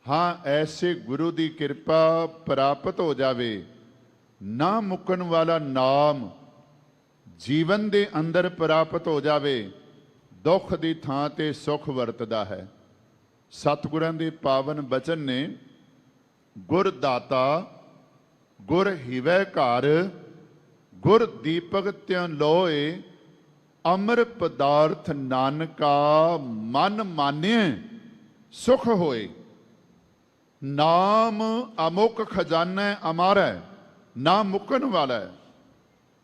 ਹਾਂ, ਐਸੇ ਗੁਰੂ ਦੀ ਕਿਰਪਾ ਪ੍ਰਾਪਤ ਹੋ ਜਾਵੇ, ਨਾ ਮੁੱਕਣ ਵਾਲਾ ਨਾਮ ਜੀਵਨ ਦੇ ਅੰਦਰ ਪ੍ਰਾਪਤ ਹੋ ਜਾਵੇ, ਦੁੱਖ ਦੀ ਥਾਂ ਤੇ ਸੁੱਖ ਵਰਤਦਾ ਹੈ। ਸਤਿਗੁਰਾਂ ਦੇ ਪਾਵਨ ਬਚਨ ਨੇ, ਗੁਰ ਦਾਤਾ ਗੁਰ ਹਿਵੈ ਘਰ, ਗੁਰ ਦੀਪਕ ਤਿਉ ਲੋਏ, ਅੰਮ੍ਰਿਤ ਪਦਾਰਥ ਨਾਨਕਾ ਮਨ ਮਾਨਿਐ ਸੁਖ ਹੋਏ। ਨਾਮ ਅਮੁੱਕ ਖਜ਼ਾਨਾ ਅਮਾਰਾ ਹੈ, ਨਾ ਮੁੱਕਣ ਵਾਲਾ ਹੈ,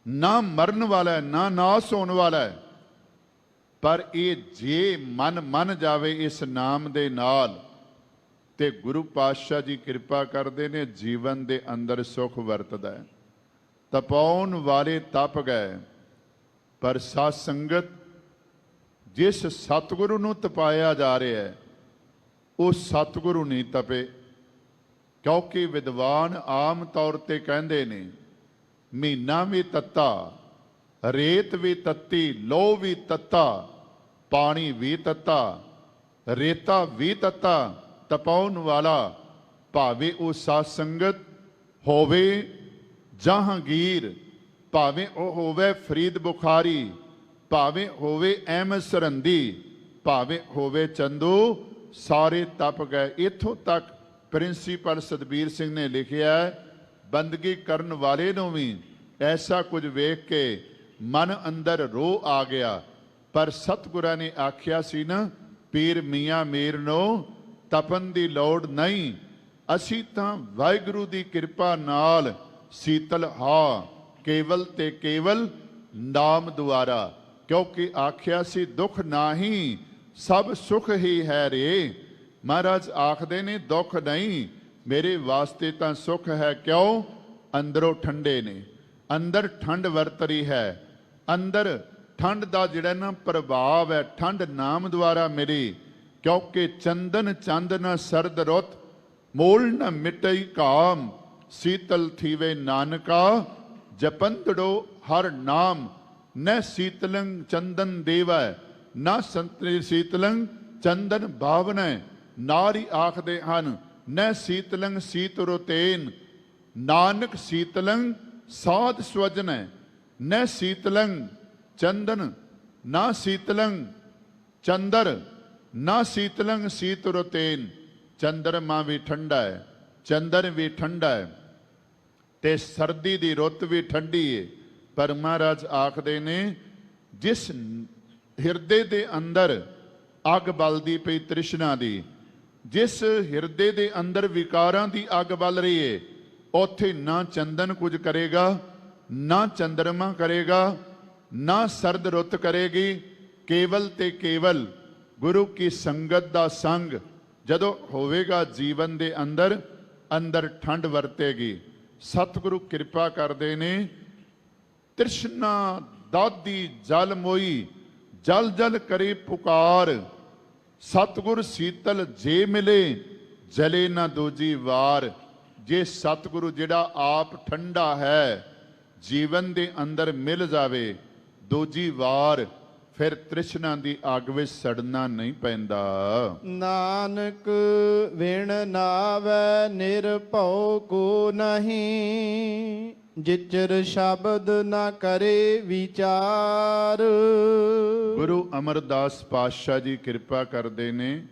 ਨਾ ਮਰਨ ਵਾਲਾ ਹੈ, ਨਾ ਨਾਸ ਹੋਣ ਵਾਲਾ ਹੈ। ਪਰ ਇਹ ਜੇ ਮਨ ਮੰਨ ਜਾਵੇ ਇਸ ਨਾਮ ਦੇ ਨਾਲ, ਤੇ ਗੁਰੂ ਪਾਤਸ਼ਾਹ ਜੀ ਕਿਰਪਾ ਕਰਦੇ ਨੇ, ਜੀਵਨ ਦੇ ਅੰਦਰ ਸੁਖ ਵਰਤਦਾ ਹੈ। ਤਪਾਉਣ ਵਾਲੇ ਤਪ ਗਏ, ਪਰ ਸਾਧ ਸੰਗਤ ਜਿਸ ਸਤਿਗੁਰੂ ਨੂੰ ਤਪਾਇਆ ਜਾ ਰਿਹਾ ਹੈ ਉਹ ਸਤਿਗੁਰੂ ਨਹੀਂ ਤਪੇ। ਕਿਉਂਕਿ ਵਿਦਵਾਨ ਆਮ ਤੌਰ ਤੇ ਕਹਿੰਦੇ ਨੇ, ਮਹੀਨਾ ਵੀ ਤੱਤਾ, ਰੇਤ ਵੀ ਤੱਤੀ, ਲੋਹ ਵੀ ਤੱਤਾ, ਪਾਣੀ ਵੀ ਤੱਤਾ, ਰੇਤਾ ਵੀ ਤੱਤਾ। ਤਪਾਉਣ ਵਾਲਾ ਭਾਵੇਂ ਉਹ ਸਾਧ ਸੰਗਤ ਹੋਵੇ ਜਹਾਂਗੀਰ, ਭਾਵੇਂ ਉਹ ਹੋਵੇ ਫਰੀਦ ਬੁਖਾਰੀ, ਭਾਵੇਂ ਹੋਵੇ ਅਹਿਮਦ ਸਰਹੰਦੀ, ਭਾਵੇਂ ਹੋਵੇ ਚੰਦੂ, ਸਾਰੇ ਤਪ ਗਏ। ਇੱਥੋਂ ਤੱਕ ਪ੍ਰਿੰਸੀਪਲ ਸਤਬੀਰ ਸਿੰਘ ਨੇ ਲਿਖਿਆ, ਬੰਦਗੀ ਕਰਨ ਵਾਲੇ ਨੂੰ ਵੀ ਐਸਾ ਕੁਝ ਵੇਖ ਕੇ ਮਨ ਅੰਦਰ ਰੋਹ ਆ ਗਿਆ। ਪਰ ਸਤਿਗੁਰਾਂ ਨੇ ਆਖਿਆ ਸੀ ਨਾ, ਪੀਰ ਮੀਆਂ ਮੀਰ ਨੂੰ ਤਪਨ ਦੀ ਲੋੜ ਨਹੀਂ, ਅਸੀਂ ਤਾਂ ਵਾਹਿਗੁਰੂ ਦੀ ਕਿਰਪਾ ਨਾਲ ਸੀਤਲ ਹਾਂ, ਕੇਵਲ ਤੇ ਕੇਵਲ ਨਾਮ ਦੁਆਰਾ। ਕਿਉਂਕਿ ਆਖਿਆ ਸੀ, ਦੁੱਖ ਨਾਹੀ ਸਭ ਸੁਖ ਹੀ ਹੈ ਰੇ। ਮਹਾਰਾਜ ਆਖਦੇ ਨੇ, ਦੁੱਖ ਨਹੀਂ, ਮੇਰੇ ਵਾਸਤੇ ਤਾਂ ਸੁਖ ਹੈ। ਕਿਉਂ? ਅੰਦਰੋਂ ਠੰਡੇ ਨੇ, ਅੰਦਰ ਠੰਡ ਵਰਤ ਰਹੀ ਹੈ। ਅੰਦਰ ਠੰਡ ਦਾ ਜਿਹੜਾ ਨਾ ਪ੍ਰਭਾਵ ਹੈ, ਠੰਡ ਨਾਮ ਦੁਆਰਾ ਮਿਲੀ। ਕਿਉਂਕਿ ਚੰਦਨ ਚੰਦ ਨ ਸਰਦ ਰੁੱਤ, ਮੂਲ ਨ ਮਿਟਈ ਕਾਮ, ਸੀਤਲ ਥੀਵੇ ਨਾਨਕਾ ਜਪੰਦੜੋ ਹਰ ਨਾਮ। ਨ ਸੀਤਲੰ ਚੰਦਨ ਦੇਵੈ, ਨਾ ਸੰਤਰੀ ਸੀਤਲੰ ਚੰਦਨ ਭਾਵਨੈ। ਨਾਰੀ ਆਖਦੇ ਹਨ, ਨ ਸੀਤਲੰ ਸੀਤੁਰ ਤੇਨ, ਨਾਨਕ ਸੀਤਲੰ ਸਾਧ ਸਵਜਨੈ। ਨ ਸੀਤਲੰ ਚੰਦਨ, ਨਾ ਸੀਤਲੰ ਚੰਦਰ, ਨਾ ਸੀਤਲੰ ਸੀਤੁਰ ਤੇਨ। ਚੰਦਰਮਾ ਵੀ ਠੰਡਾ ਹੈ, ਚੰਦਨ ਵੀ ਠੰਡਾ ਹੈ, ਤੇ ਸਰਦੀ ਦੀ ਰੁੱਤ ਵੀ ਠੰਡੀ ਹੈ। ਪਰ ਮਹਾਰਾਜ ਆਖਦੇ ਨੇ, ਜਿਸ ਹਿਰਦੇ ਦੇ ਅੰਦਰ ਅੱਗ ਬਲਦੀ ਪਈ ਤ੍ਰਿਸ਼ਨਾ ਦੀ, ਜਿਸ ਹਿਰਦੇ ਦੇ ਅੰਦਰ ਵਿਕਾਰਾਂ ਦੀ ਅੱਗ ਬਲ ਰਹੀ ਹੈ, ਉੱਥੇ ਨਾ ਚੰਦਨ ਕੁਝ ਕਰੇਗਾ, ਨਾ ਚੰਦਰਮਾ ਕਰੇਗਾ, ਨਾ ਸਰਦ ਰੁੱਤ ਕਰੇਗੀ। ਕੇਵਲ ਤੇ ਕੇਵਲ ਗੁਰੂ ਕੀ ਸੰਗਤ ਦਾ ਸੰਗ ਜਦੋਂ ਹੋਵੇਗਾ, ਜੀਵਨ ਦੇ ਅੰਦਰ ਅੰਦਰ ਠੰਡ ਵਰਤੇਗੀ। ਸਤਿਗੁਰੂ ਕਿਰਪਾ ਕਰਦੇ ਨੇ, ਤ੍ਰਿਸ਼ਨਾ ਦਾਦੀ ਜਲ ਮੋਈ, ਜਲ ਜਲ ਕਰੇ ਪੁਕਾਰ। ਸਤਿਗੁਰ ਸੀਤਲ ਜੇ ਮਿਲੇ, ਜਲੇ ਨਾ ਦੂਜੀ ਵਾਰ। ਜੇ ਸਤਿਗੁਰੂ ਜਿਹੜਾ ਆਪ ਠੰਡਾ ਹੈ ਜੀਵਨ ਦੇ ਅੰਦਰ ਮਿਲ ਜਾਵੇ ਦੂਜੀ ਵਾਰ, ਫਿਰ ਤ੍ਰਿਸ਼ਨਾ ਦੀ ਅੱਗ ਵਿੱਚ ਸੜਨਾ ਨਹੀਂ ਪੈਂਦਾ। ਨਾਨਕ ਵਿਣ ਨਾਵੈ ਨਿਰਭਉ ਕੋ ਨਹੀਂ, ਜਿਚਰ ਸ਼ਬਦ ਨਾ ਕਰੇ ਵਿਚਾਰ। ਗੁਰੂ ਅਮਰਦਾਸ ਪਾਤਸ਼ਾਹ ਜੀ ਕਿਰਪਾ ਕਰਦੇ ਨੇ,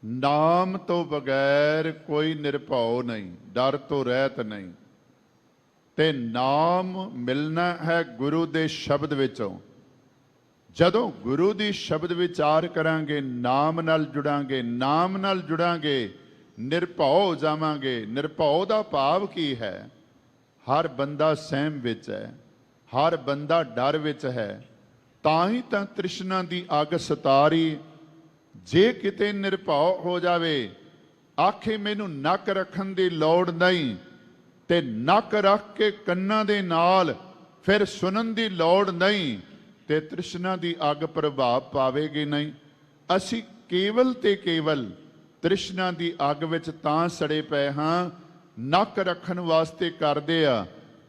ਨਾਮ ਤੋਂ ਬਗੈਰ ਕੋਈ ਨਿਰਭਉ ਨਹੀਂ, ਡਰ ਤੋਂ ਰਹਿਤ ਨਹੀਂ। ਤੇ ਨਾਮ ਮਿਲਣਾ ਹੈ ਗੁਰੂ ਦੇ ਸ਼ਬਦ ਵਿੱਚੋਂ। ਜਦੋਂ ਗੁਰੂ ਦੀ ਸ਼ਬਦ ਵਿਚਾਰ ਕਰਾਂਗੇ, ਨਾਮ ਨਾਲ ਜੁੜਾਂਗੇ, ਨਾਮ ਨਾਲ ਜੁੜਾਂਗੇ, ਨਿਰਭਉ ਹੋ ਜਾਵਾਂਗੇ। ਨਿਰਭਉ ਦਾ ਭਾਵ ਕੀ ਹੈ? ਹਰ ਬੰਦਾ ਸਹਿਮ ਵਿੱਚ ਹੈ, ਹਰ ਬੰਦਾ ਡਰ ਵਿੱਚ ਹੈ। ਤਾਂ ਹੀ ਤਾਂ ਤ੍ਰਿਸ਼ਨਾ ਦੀ ਅੱਗ ਸਤਾਰੀ। ਜੇ ਕਿਤੇ ਨਿਰਭਉ ਹੋ ਜਾਵੇ, ਆਖੇ ਮੈਨੂੰ ਨੱਕ ਰੱਖਣ ਦੀ ਲੋੜ ਨਹੀਂ, ਤੇ ਨੱਕ ਰੱਖ ਕੇ ਕੰਨਾਂ ਦੇ ਨਾਲ ਫਿਰ ਸੁਣਨ ਦੀ ਲੋੜ ਨਹੀਂ, ਤੇ ਤ੍ਰਿਸ਼ਨਾ ਦੀ ਅੱਗ ਪ੍ਰਭਾਵ ਪਾਵੇਗੀ ਨਹੀਂ। ਅਸੀਂ ਕੇਵਲ ਤੇ ਕੇਵਲ ਤ੍ਰਿਸ਼ਨਾ ਦੀ ਅੱਗ ਵਿੱਚ ਤਾਂ ਸੜੇ ਪਏ ਹਾਂ, ਨੱਕ ਰੱਖਣ ਵਾਸਤੇ ਕਰਦੇ ਆ,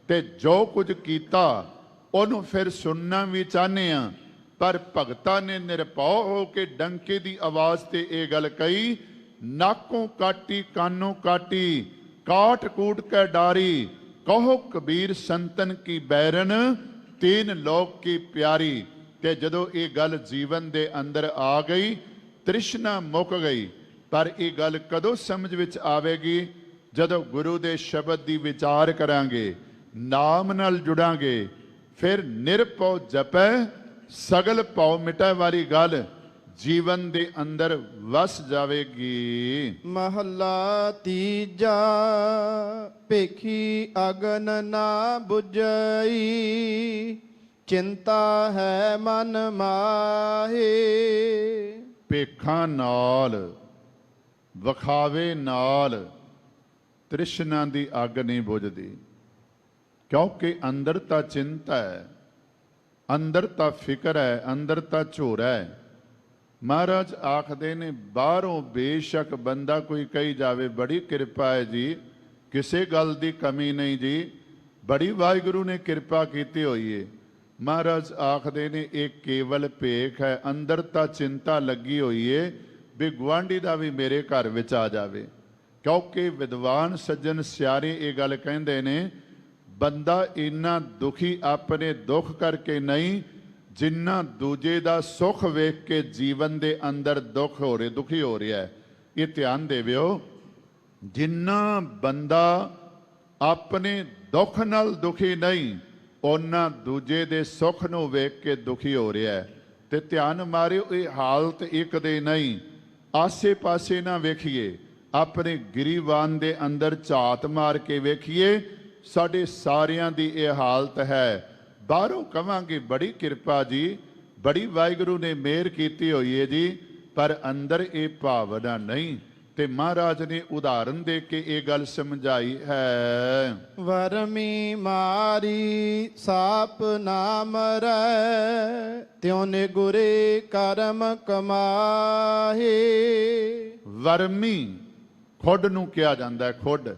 ਤੇ ਜੋ ਕੁਝ ਕੀਤਾ ਉਹਨੂੰ ਫਿਰ ਸੁਣਨਾ ਵੀ ਚਾਹੁੰਦੇ ਆ। ਪਰ ਭਗਤਾਂ ਨੇ ਨਿਰਭਉ ਹੋ ਕੇ ਡੰਕੇ ਦੀ ਆਵਾਜ਼ ਤੇ ਇਹ ਗੱਲ ਕਹੀ, ਨਾਕੋਂ ਕਾਟੀ ਕਾਨੋਂ ਕਾਟੀ, ਕਾਟ ਕੂਟ ਕੇ ਡਾਰੀ, ਕਹੋ ਕਬੀਰ ਸੰਤਨ ਕੀ ਬੈਰਨ, ਤੀਨ ਲੋਕ ਕੀ ਪਿਆਰੀ। ਤੇ ਜਦੋਂ ਇਹ ਗੱਲ ਜੀਵਨ ਦੇ ਅੰਦਰ ਆ ਗਈ, ਤ੍ਰਿਸ਼ਨਾ ਮੁੱਕ ਗਈ। ਪਰ ਇਹ ਗੱਲ ਕਦੋਂ ਸਮਝ ਵਿੱਚ ਆਵੇਗੀ? ਜਦੋਂ ਗੁਰੂ ਦੇ ਸ਼ਬਦ ਦੀ ਵਿਚਾਰ ਕਰਾਂਗੇ, ਨਾਮ ਨਾਲ ਜੁੜਾਂਗੇ, ਫਿਰ ਨਿਰਭਉ ਜਪੈ ਸਗਲ ਭਉ ਮਿਟੈ ਵਾਲੀ ਗੱਲ ਜੀਵਨ ਦੇ ਅੰਦਰ ਵਸ ਜਾਵੇਗੀ। ਮਹੱਲਾ ਤੀਜਾ। ਭੇਖੀ ਅਗਨ ਨਾ ਬੁਝਈ, ਚਿੰਤਾ ਹੈ ਮਨ ਮਾਹੇ। ਭੇਖਾਂ ਨਾਲ, ਵਿਖਾਵੇ ਨਾਲ ਤ੍ਰਿਸ਼ਨਾ ਦੀ ਅੱਗ ਨਹੀਂ ਬੁਝਦੀ, ਕਿਉਂਕਿ ਅੰਦਰ ਤਾਂ ਚਿੰਤਾ ਹੈ, ਅੰਦਰ ਤਾਂ ਫਿਕਰ ਹੈ, ਅੰਦਰ ਤਾਂ ਝੋਰਾ ਹੈ। ਮਹਾਰਾਜ ਆਖਦੇ ਨੇ, ਬਾਹਰੋਂ ਬੇਸ਼ੱਕ ਬੰਦਾ ਕੋਈ ਕਹੀ ਜਾਵੇ ਬੜੀ ਕਿਰਪਾ ਹੈ ਜੀ, ਕਿਸੇ ਗੱਲ ਦੀ ਕਮੀ ਨਹੀਂ ਜੀ, ਬੜੀ ਵਾਹਿਗੁਰੂ ਨੇ ਕਿਰਪਾ ਕੀਤੀ ਹੋਈ ਹੈ। ਮਹਾਰਾਜ ਆਖਦੇ ਨੇ ਇਹ ਕੇਵਲ ਭੇਖ ਹੈ, ਅੰਦਰ ਤਾਂ ਚਿੰਤਾ ਲੱਗੀ ਹੋਈ ਹੈ ਵੀ ਗੁਆਂਢੀ ਦਾ ਵੀ ਮੇਰੇ ਘਰ ਵਿੱਚ ਆ ਜਾਵੇ। ਕਿਉਂਕਿ ਵਿਦਵਾਨ ਸੱਜਣ ਸਿਆਰੇ ਇਹ ਗੱਲ ਕਹਿੰਦੇ ਨੇ, ਬੰਦਾ ਇੰਨਾ ਦੁਖੀ ਆਪਣੇ ਦੁੱਖ ਕਰਕੇ ਨਹੀਂ, ਜਿੰਨਾ ਦੂਜੇ ਦਾ ਸੁੱਖ ਵੇਖ ਕੇ ਜੀਵਨ ਦੇ ਅੰਦਰ ਦੁਖੀ ਹੋ ਰਿਹਾ ਹੈ। ਇਹ ਧਿਆਨ ਦੇਵਿਓ, ਜਿੰਨਾ ਬੰਦਾ ਆਪਣੇ ਦੁੱਖ ਨਾਲ ਦੁਖੀ ਨਹੀਂ, ਉਹਨਾਂ ਦੂਜੇ ਦੇ ਸੁੱਖ ਨੂੰ ਵੇਖ ਕੇ ਦੁਖੀ ਹੋ ਰਿਹਾ ਹੈ। ਤੇ ਧਿਆਨ ਮਾਰਿਓ, ਇਹ ਹਾਲਤ ਇੱਕ ਦੇ ਨਹੀਂ, ਆਸੇ ਪਾਸੇ ਨਾ ਵੇਖੀਏ, ਆਪਣੇ ਗਿਰੀਵਾਨ ਦੇ ਅੰਦਰ ਝਾਤ ਮਾਰ ਕੇ ਵੇਖੀਏ, ਸਾਡੇ ਸਾਰਿਆਂ ਦੀ ਇਹ ਹਾਲਤ ਹੈ। ਬਾਹਰੋਂ ਕਵਾਂਗੇ ਬੜੀ ਕਿਰਪਾ ਜੀ, ਬੜੀ ਵਾਹਿਗੁਰੂ ਨੇ ਮਿਹਰ ਕੀਤੀ ਹੋਈ ਹੈ ਜੀ, ਪਰ ਅੰਦਰ ਇਹ ਭਾਵਨਾ ਨਹੀਂ। ਤੇ ਮਹਾਰਾਜ ਨੇ ਉਦਾਹਰਨ ਦੇ ਕੇ ਇਹ ਗੱਲ ਸਮਝਾਈ ਹੈ। ਵਰਮੀ ਮਾਰੀ ਸਾਪ ਨਾ ਮਰੈ, ਤਿਉ ਨਿਗੁਰੇ ਕਰਮ ਕਮਾਹੇ। ਵਰਮੀ ਖੁੱਡ ਨੂੰ ਕਿਹਾ ਜਾਂਦਾ ਹੈ, ਖੁੱਡ।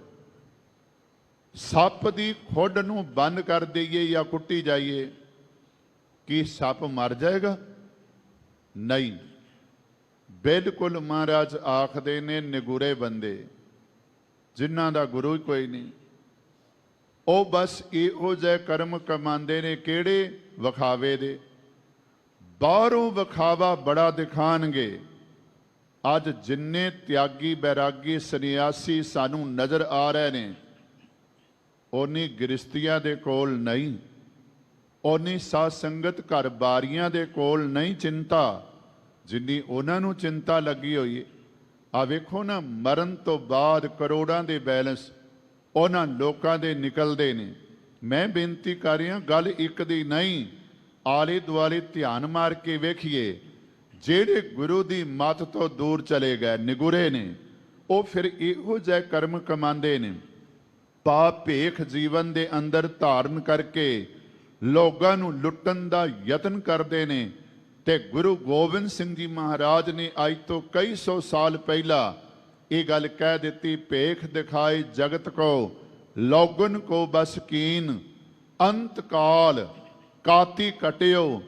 ਸੱਪ ਦੀ ਖੁੱਡ ਨੂੰ ਬੰਦ ਕਰ ਦਈਏ ਜਾਂ ਕੁੱਟੀ ਜਾਈਏ, ਕੀ ਸੱਪ ਮਰ ਜਾਏਗਾ? ਨਹੀਂ, ਬਿਲਕੁਲ। ਮਹਾਰਾਜ ਆਖਦੇ ਨੇ, ਨਿਗੁਰੇ ਬੰਦੇ ਜਿਨ੍ਹਾਂ ਦਾ ਗੁਰੂ ਹੀ ਕੋਈ ਨਹੀਂ, ਉਹ ਬਸ ਇਹੋ ਜਿਹੇ ਕਰਮ ਕਮਾਉਂਦੇ ਨੇ। ਕਿਹੜੇ? ਵਿਖਾਵੇ ਦੇ। ਬਾਹਰੋਂ ਵਿਖਾਵਾ ਬੜਾ ਦਿਖਾਣਗੇ। ਅੱਜ ਜਿੰਨੇ ਤਿਆਗੀ ਬੈਰਾਗੀ ਸੰਨਿਆਸੀ ਸਾਨੂੰ ਨਜ਼ਰ ਆ ਰਹੇ ਨੇ, ਉਨੀ ਗ੍ਰਸਤੀਆਂ ਦੇ ਕੋਲ ਨਹੀਂ, ਉਨੀ ਸਾਧ ਸੰਗਤ ਘਰ ਬਾਰੀਆਂ ਦੇ ਕੋਲ ਨਹੀਂ ਚਿੰਤਾ, ਜਿੰਨੀ ਉਹਨਾਂ ਨੂੰ ਚਿੰਤਾ ਲੱਗੀ ਹੋਈ ਹੈ। ਆ ਵੇਖੋ ਨਾ, ਮਰਨ ਤੋਂ ਬਾਅਦ ਕਰੋੜਾਂ ਦੇ ਬੈਲੈਂਸ ਉਹਨਾਂ ਲੋਕਾਂ ਦੇ ਨਿਕਲਦੇ ਨੇ। ਮੈਂ ਬੇਨਤੀ ਕਰ ਰਿਹਾ, ਗੱਲ ਇੱਕ ਦੀ ਨਹੀਂ, ਆਲੇ ਦੁਆਲੇ ਧਿਆਨ ਮਾਰ ਕੇ ਵੇਖੀਏ। ਜਿਹੜੇ ਗੁਰੂ ਦੀ ਮੱਤ ਤੋਂ ਦੂਰ ਚਲੇ ਗਏ, ਨਿਗੁਰੇ ਨੇ, ਉਹ ਫਿਰ ਇਹੋ ਜਿਹੇ ਕਰਮ ਕਮਾਉਂਦੇ ਨੇ, ਪਾਪ ਭੇਖ ਜੀਵਨ ਦੇ ਅੰਦਰ ਧਾਰਨ ਕਰਕੇ ਲੋਕਾਂ ਨੂੰ ਲੁੱਟਣ ਦਾ ਯਤਨ ਕਰਦੇ ਨੇ। ਤੇ ਗੁਰੂ ਗੋਬਿੰਦ ਸਿੰਘ ਜੀ ਮਹਾਰਾਜ ਨੇ ਅੱਜ ਤੋਂ ਕਈ ਸੌ ਸਾਲ ਪਹਿਲਾਂ ਇਹ ਗੱਲ ਕਹਿ ਦਿੱਤੀ, ਭੇਖ ਦਿਖਾਈ ਜਗਤ ਕੋ, ਲੋਗਨ ਕੋ ਬਸ ਕੀਨ, ਅੰਤ ਕਾਲ ਕਾਤੀ ਕਟਿਓ,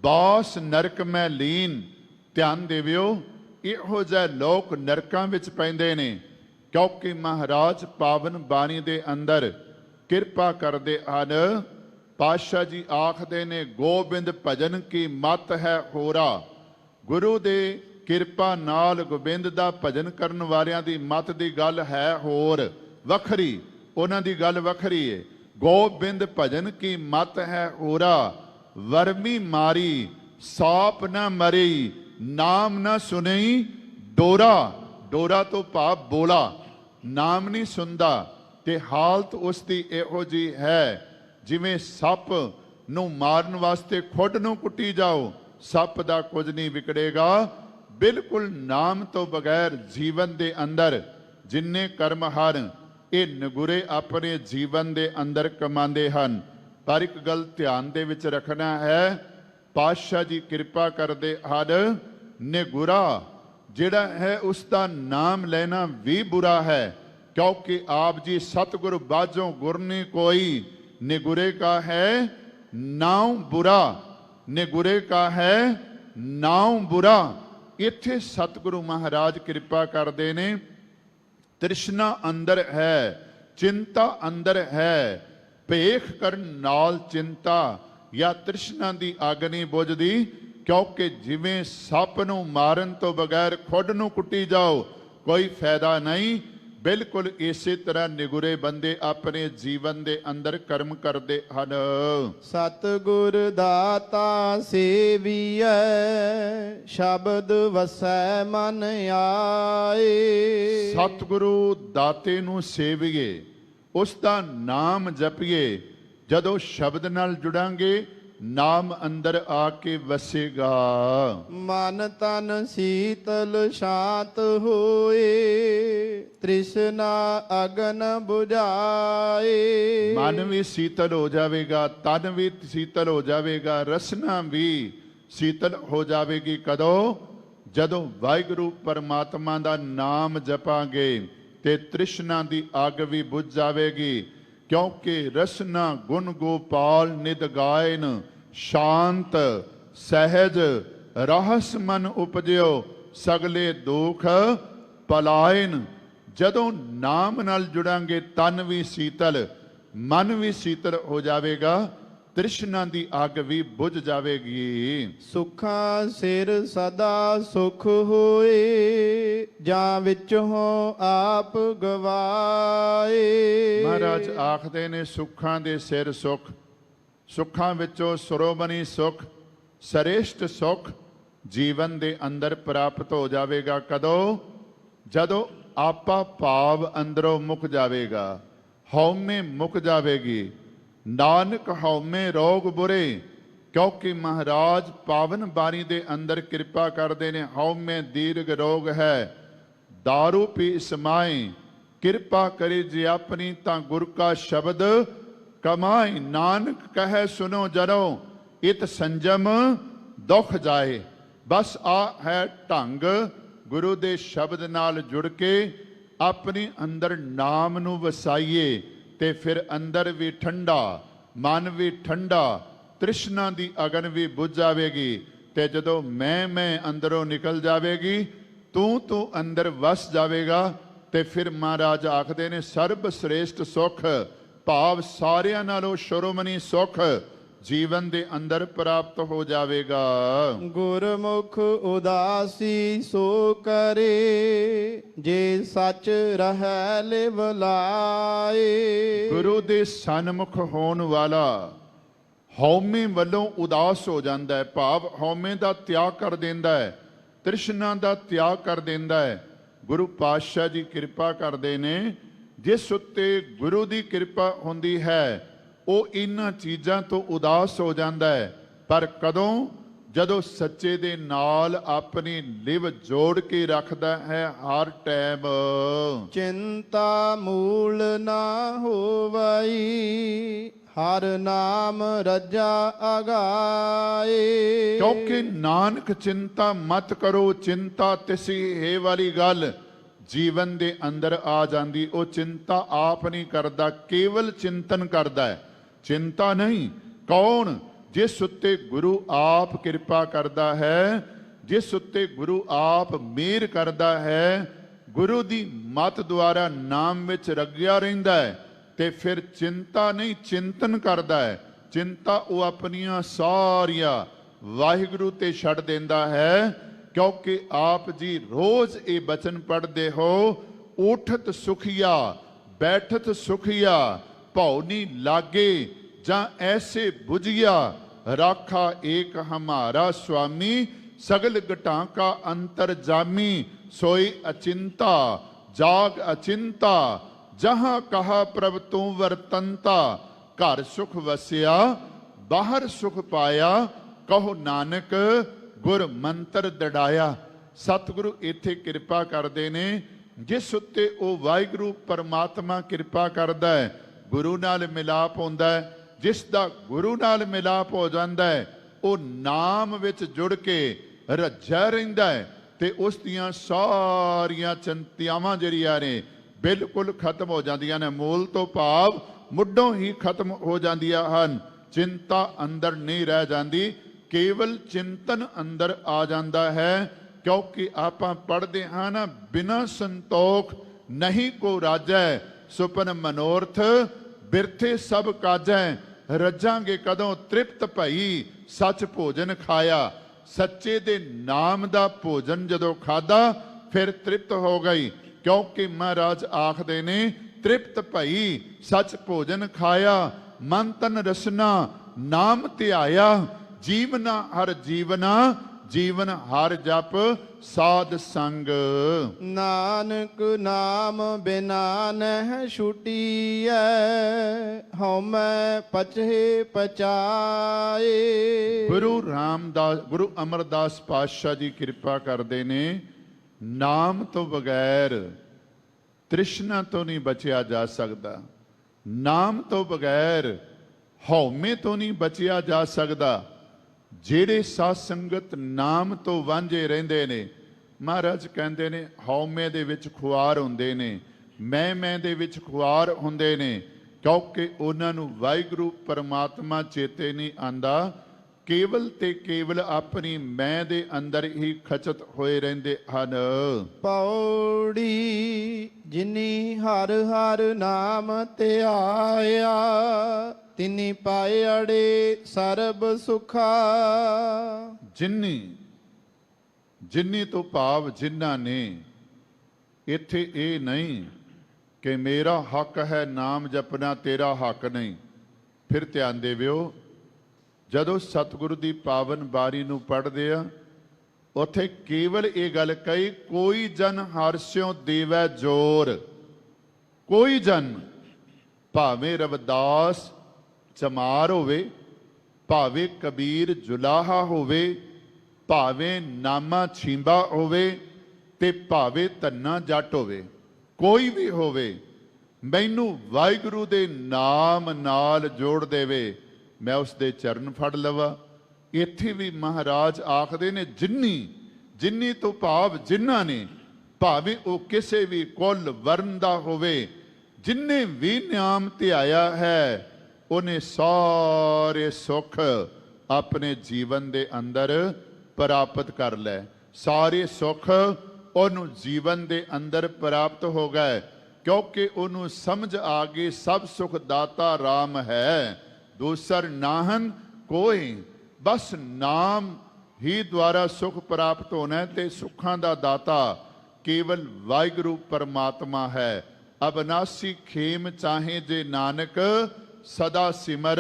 ਬਾਸ ਨਰਕ ਮੈਂ ਲੀਨ। ਧਿਆਨ ਦੇਵਿਓ, ਇਹੋ ਜਿਹੇ ਲੋਕ ਨਰਕਾਂ ਵਿੱਚ ਪੈਂਦੇ ਨੇ, ਕਿਉਂਕਿ ਮਹਾਰਾਜ ਪਾਵਨ ਬਾਣੀ ਦੇ ਅੰਦਰ ਕਿਰਪਾ ਕਰਦੇ ਹਨ। ਪਾਤਸ਼ਾਹ ਜੀ ਆਖਦੇ ਨੇ, ਗੋਬਿੰਦ ਭਜਨ ਕੀ ਮਤ ਹੈ ਹੋਰਾ। ਗੁਰੂ ਦੇ ਕਿਰਪਾ ਨਾਲ ਗੋਬਿੰਦ ਦਾ ਭਜਨ ਕਰਨ ਵਾਲਿਆਂ ਦੀ ਮਤ ਦੀ ਗੱਲ ਹੈ ਹੋਰ, ਵੱਖਰੀ, ਉਹਨਾਂ ਦੀ ਗੱਲ ਵੱਖਰੀ ਹੈ। ਗੋਬਿੰਦ ਭਜਨ ਕੀ ਮਤ ਹੈ ਹੋਰਾ, ਵਰਮੀ ਮਾਰੀ ਸਾਪ ਨਾ ਮਰੀ, ਨਾਮ ਨਾ ਸੁਨਈ ਡੋਰਾ। ਡੋਰਾ ਤੋਂ ਭਾਵ ਬੋਲਾ, ਨਾਮ ਨਹੀਂ ਸੁਣਦਾ। ਤੇ ਹਾਲਤ ਉਸ ਦੀ ਇਹੋ ਜਿਹੀ ਹੈ, ਜਿਵੇਂ ਸੱਪ ਨੂੰ ਮਾਰਨ ਵਾਸਤੇ ਖੁੱਡ ਨੂੰ ਕੁੱਟੀ ਜਾਓ, ਸੱਪ ਦਾ ਕੁਝ ਨਹੀਂ ਵਿਗੜੇਗਾ। ਬਿਲਕੁਲ ਨਾਮ ਤੋਂ ਬਗੈਰ ਜੀਵਨ ਦੇ ਅੰਦਰ ਜਿੰਨੇ ਕਰਮ ਹਨ, ਇਹ ਨਿਗੁਰੇ ਆਪਣੇ ਜੀਵਨ ਦੇ ਅੰਦਰ ਕਮਾਉਂਦੇ ਹਨ। ਪਰ ਇੱਕ ਗੱਲ ਧਿਆਨ ਦੇ ਵਿੱਚ ਰੱਖਣਾ ਹੈ, ਪਾਤਸ਼ਾਹ ਜੀ ਕਿਰਪਾ ਕਰਦੇ ਹਨ, ਨਿਗੁਰਾ ਜਿਹੜਾ ਹੈ ਉਸ ਦਾ ਨਾਮ ਲੈਣਾ ਵੀ ਬੁਰਾ ਹੈ, क्योंकि आप जी सतगुरु बाजों गुरनी कोई, निगुरे का है नाम बुरा, निगुरे का है नाम बुरा। इत्थे सतगुरु महाराज कृपा करते ने, तृष्णा अंदर है, चिंता अंदर है, भेख करन नाल चिंता या तृष्णा दी अग नहीं बुझदी, क्योंकि जिवें सप नूं मारन तो बगैर खुद नूं कुटी जाओ कोई फायदा नहीं। बिल्कुल इसी तरह निगुरे बंदे अपने जीवन दे अंदर कर्म करते हैं। सतगुर दाता सेवियै, शब्द वसै मन आए। सतगुरु दाते नूं सेविए, उस दा नाम जपीए। जदों शब्द नाल जुड़ांगे नाम अंदर आके वसेगा। मन तन शीतल शांत होए, तृष्णा अगन बुझाए। मन भी शीतल हो जाएगा, तन भी शीतल हो जाएगा, रसना भी शीतल हो जाएगी। कदों? जदों वाहिगुरु परमात्मा दा नाम जपांगे ते तृष्णा दी अग भी बुझ जाएगी। क्योंकि रसना गुण गोपाल निद गायन, शांत सहज रहस मन उपजियो, सगले दुख पलायन। जदों नाम नाल जुड़ांगे तन भी शीतल, मन भी शीतल हो जाएगा, तृष्णा दी अग भी बुझ जाएगी। सुखा सिर सदा सुख होए, जा विच हो आप गवाए। महाराज आखदे ने सुखां दे सिर सुख, सुखां विचों सुरोमणी सुख, श्रेष्ठ सुख जीवन दे अंदर प्राप्त हो जाएगा। कदों? जदों आपा भाव अंदरों मुक जाएगा, हौमे मुक जाएगी। नानक हौमे रोग बुरे, क्योंकि महाराज पावन बाणी दे अंदर कृपा करते ने, हौमे दीर्घ रोग है, दारू पी समाए, कृपा करे जे अपनी ता गुर का शब्द कमाए। नानक कहे सुनो जनो, इत संजम दुख जाए। बस आ है ढंग, गुरु दे शब्द नाल जुड़ के अपने अंदर नाम नू वसाइए, ते फिर अंदर भी ठंडा, मन भी ठंडा, तृष्णा दी अगन भी बुझ जाएगी। ते जदों मैं अंदरों निकल जाएगी, तू अंदर वस जाएगा। ते फिर महाराज आखदे ने सर्ब श्रेष्ठ सुख, भाव सारियां नालों शिरोमणि सुख जीवन दे अंदर प्राप्त हो जाएगा। गुरमुख उदासी सो करे, जे सच रहै लिव लाए। गुरु दे सन्मुख होने वाला हौमे वालों उदास हो जाता है, भाव हौमे का त्याग कर देंदा है, तृष्णा का त्याग कर देंदा है। गुरु पातशाह जी कृपा करते ने, जिस उत्ते गुरु की कृपा होंदी है ਉਹ ਇਹਨਾਂ ਚੀਜ਼ਾਂ ਤੋਂ ਉਦਾਸ ਹੋ ਜਾਂਦਾ ਹੈ। ਪਰ ਕਦੋਂ? ਜਦੋਂ ਸੱਚੇ ਦੇ ਨਾਲ ਆਪਣੀ ਲਿਵ ਜੋੜ ਕੇ ਰੱਖਦਾ ਹੈ ਹਰ ਟਾਈਮ। ਚਿੰਤਾ ਮੂਲ ਨਾ ਹੋਵਈ, ਹਰ ਨਾਮ ਰਜਾ ਅਗਾਏ। ਕਿਉਂਕਿ ਨਾਨਕ ਚਿੰਤਾ ਮਤ ਕਰੋ, ਚਿੰਤਾ ਤਿਸੀ ਹੈ ਵਾਲੀ ਗੱਲ ਜੀਵਨ ਦੇ ਅੰਦਰ ਆ ਜਾਂਦੀ। ਉਹ ਚਿੰਤਾ ਆਪ ਨਹੀਂ ਕਰਦਾ, ਕੇਵਲ ਚਿੰਤਨ ਕਰਦਾ ਹੈ, चिंता नहीं। कौन? जिस उत्ते गुरु आप कृपा करता है, जिस उत्ते गुरु आप मेहर करता है, गुरु दी मत द्वारा नाम विच रग्या रहिंदा है, ते फिर चिंता नहीं चिंतन करता है। चिंता वो अपनियां सारिया वाहिगुरु ते छड़ देंदा है। क्योंकि आप जी रोज ये बचन पढ़ते हो, उठत सुखिया बैठत सुखिया, भौनी लागे जा ऐसे बुझिया, राखा एक हमारा स्वामी, सगल गटां का अंतर जामी। सोई अचिंता जाग अचिंता, जहां कहा प्रभ तू वर्तनता। घर सुख वसिया बाहर सुख पाया, कहो नानक गुर मंत्र दड़ाया। सतगुरु इत्थे कृपा करते ने, ਜਿਸ ਉੱਤੇ ਉਹ ਵਾਹਿਗੁਰੂ ਪਰਮਾਤਮਾ ਕਿਰਪਾ ਕਰਦਾ ਹੈ, ਗੁਰੂ ਨਾਲ ਮਿਲਾਪ ਹੁੰਦਾ ਹੈ। ਜਿਸ ਦਾ ਗੁਰੂ ਨਾਲ ਮਿਲਾਪ ਹੋ ਜਾਂਦਾ ਹੈ, ਉਹ ਨਾਮ ਵਿੱਚ ਜੁੜ ਕੇ ਰੱਜਿਆ ਰਹਿੰਦਾ ਹੈ ਤੇ ਉਸ ਦੀਆਂ ਸਾਰੀਆਂ ਚਿੰਤਾਵਾਂ ਜਿਹੜੀਆਂ ਨੇ ਬਿਲਕੁਲ ਖਤਮ ਹੋ ਜਾਂਦੀਆਂ ਨੇ। ਮੂਲ ਤੋਂ ਭਾਵ ਮੁੱਢੋਂ ਹੀ ਖਤਮ ਹੋ ਜਾਂਦੀਆਂ ਹਨ। ਚਿੰਤਾ ਅੰਦਰ ਨਹੀਂ ਰਹਿ ਜਾਂਦੀ, ਕੇਵਲ ਚਿੰਤਨ ਅੰਦਰ ਆ ਜਾਂਦਾ ਹੈ। ਕਿਉਂਕਿ ਆਪਾਂ ਪੜ੍ਹਦੇ ਹਾਂ ਨਾ, ਬਿਨਾਂ ਸੰਤੋਖ ਨਹੀਂ ਕੋ ਰਾਜੈ, ਸੁਪਨ ਮਨੋਰਥ ਬਿਰਥੇ ਸਭ ਕਾਜੈ। ਰੱਜਾਂਗੇ ਕਦੋਂ ਤ੍ਰਿਪਤ ਭਈ, ਸੱਚ ਭੋਜਨ ਖਾਇਆ। ਸੱਚੇ ਦੇ ਨਾਮ ਦਾ ਭੋਜਨ ਜਦੋਂ ਖਾਦਾ ਫਿਰ ਤ੍ਰਿਪਤ ਹੋ ਗਈ। ਕਿਉਂਕਿ ਮਹਾਰਾਜ ਆਖਦੇ ਨੇ, ਤ੍ਰਿਪਤ ਭਈ ਸੱਚ ਭੋਜਨ ਖਾਇਆ, ਮਨ ਤਨ ਰਸਨਾ ਨਾਮ ਧਿਆਇਆ। ਜੀਵਨਾ ਹਰ ਜੀਵਨਾ, ਜੀਵਨ ਹਰ ਜਪ ਸਾਧ ਸੰਗ। ਨਾਨਕ ਨਾਮ ਬਿਨਾ ਨਹਿ ਛੁਟੀਐ, ਹਉਮੈ ਪਚਹਿ ਪਚਾਏ। ਗੁਰੂ ਰਾਮਦਾਸ, ਗੁਰੂ ਅਮਰਦਾਸ ਪਾਤਸ਼ਾਹ ਜੀ ਕਿਰਪਾ ਕਰਦੇ ਨੇ, ਨਾਮ ਤੋਂ ਬਗੈਰ ਤ੍ਰਿਸ਼ਨਾ ਤੋਂ ਨਹੀਂ ਬਚਿਆ ਜਾ ਸਕਦਾ। ਨਾਮ ਤੋਂ ਬਗੈਰ ਹਉਮੈ ਤੋਂ ਨਹੀਂ ਬਚਿਆ ਜਾ ਸਕਦਾ। ਜਿਹੜੇ ਸਾਧ ਸੰਗਤ ਨਾਮ ਤੋਂ ਵਾਂਝੇ ਰਹਿੰਦੇ ਨੇ, ਮਹਾਰਾਜ ਕਹਿੰਦੇ ਨੇ ਹਉਮੈ ਦੇ ਵਿੱਚ ਖੁਆਰ ਹੁੰਦੇ ਨੇ, ਮੈਂ ਦੇ ਵਿੱਚ ਖੁਆਰ ਹੁੰਦੇ ਨੇ। ਕਿਉਂਕਿ ਉਹਨਾਂ ਨੂੰ ਵਾਹਿਗੁਰੂ ਪਰਮਾਤਮਾ ਚੇਤੇ ਨਹੀਂ ਆਂਦਾ, ਕੇਵਲ ਤੇ ਕੇਵਲ ਆਪਣੀ ਮੈਂ ਦੇ ਅੰਦਰ ਹੀ ਖਚਤ ਹੋਏ ਰਹਿੰਦੇ ਹਨ। ਪੌੜੀ ਜਿਨੀ ਹਰ ਹਰ ਨਾਮ ਧਿਆਇਆ, ਤਿਨੀ ਪਾਏ ਅੜੇ ਸਰਬ ਸੁਖਾ। ਜਿਨੀ ਤੋਂ ਭਾਵ ਜਿਨ੍ਹਾਂ ਨੇ। ਇੱਥੇ ਇਹ ਨਹੀਂ ਕਿ ਮੇਰਾ ਹੱਕ ਹੈ ਨਾਮ ਜਪਣਾ, ਤੇਰਾ ਹੱਕ ਨਹੀਂ। ਫਿਰ ਧਿਆਨ ਦੇਵਿਓ, ਜਦੋਂ ਸਤਿਗੁਰੂ ਦੀ ਪਾਵਨ ਬਾਣੀ ਨੂੰ ਪੜ੍ਹਦੇ ਆ, ਉੱਥੇ ਕੇਵਲ ਇਹ ਗੱਲ ਕਹੀ, ਕੋਈ ਜਨ ਹਰਸਿਓ ਦੇਵੈ ਜੋਰ। ਕੋਈ ਜਨ, ਭਾਵੇਂ ਰਵਿਦਾਸ ਚਮਾਰ ਹੋਵੇ, ਭਾਵੇਂ ਕਬੀਰ ਜੁਲਾਹਾ ਹੋਵੇ, ਭਾਵੇਂ ਨਾਮਾ ਛੀਂਬਾ ਹੋਵੇ ਤੇ ਭਾਵੇਂ ਧੰਨਾ ਜੱਟ ਹੋਵੇ, ਕੋਈ ਵੀ ਹੋਵੇ, ਮੈਨੂੰ ਵਾਹਿਗੁਰੂ ਦੇ ਨਾਮ ਨਾਲ ਜੋੜ ਦੇਵੇ, ਮੈਂ ਉਸ ਦੇ ਚਰਨ ਫੜ ਲਵਾਂ। ਇੱਥੇ ਵੀ ਮਹਾਰਾਜ ਆਖਦੇ ਨੇ ਜਿੰਨੀ ਤੋਂ ਭਾਵ ਜਿਨ੍ਹਾਂ ਨੇ, ਭਾਵੇਂ ਉਹ ਕਿਸੇ ਵੀ ਕੁਲ ਵਰਨ ਦਾ ਹੋਵੇ, ਜਿਨਨੇ ਵੀ ਨਾਮ ਧਿਆਇਆ ਹੈ, ਉਹਨੇ ਸਾਰੇ ਸੁੱਖ ਆਪਣੇ ਜੀਵਨ ਦੇ ਅੰਦਰ ਪ੍ਰਾਪਤ ਕਰ ਲੈ। ਸਾਰੇ ਸੁੱਖ ਉਹਨੂੰ ਜੀਵਨ ਦੇ ਅੰਦਰ ਪ੍ਰਾਪਤ ਹੋ ਗਏ, ਕਿਉਂਕਿ ਉਹਨੂੰ ਸਮਝ ਆ ਗਈ ਸਭ ਸੁਖ ਦਾਤਾ ਰਾਮ ਹੈ, ਦੂਸਰ ਨਾਹਨ ਕੋਈ। ਬਸ ਨਾਮ ਹੀ ਦੁਆਰਾ ਸੁਖ ਪ੍ਰਾਪਤ ਹੋਣਾ, ਤੇ ਸੁੱਖਾਂ ਦਾ ਦਾਤਾ ਕੇਵਲ ਵਾਹਿਗੁਰੂ ਪਰਮਾਤਮਾ ਹੈ। ਅਬਨਾਸੀ ਖੇਮ ਚਾਹੇ ਜੇ ਨਾਨਕ, ਸਦਾ ਸਿਮਰ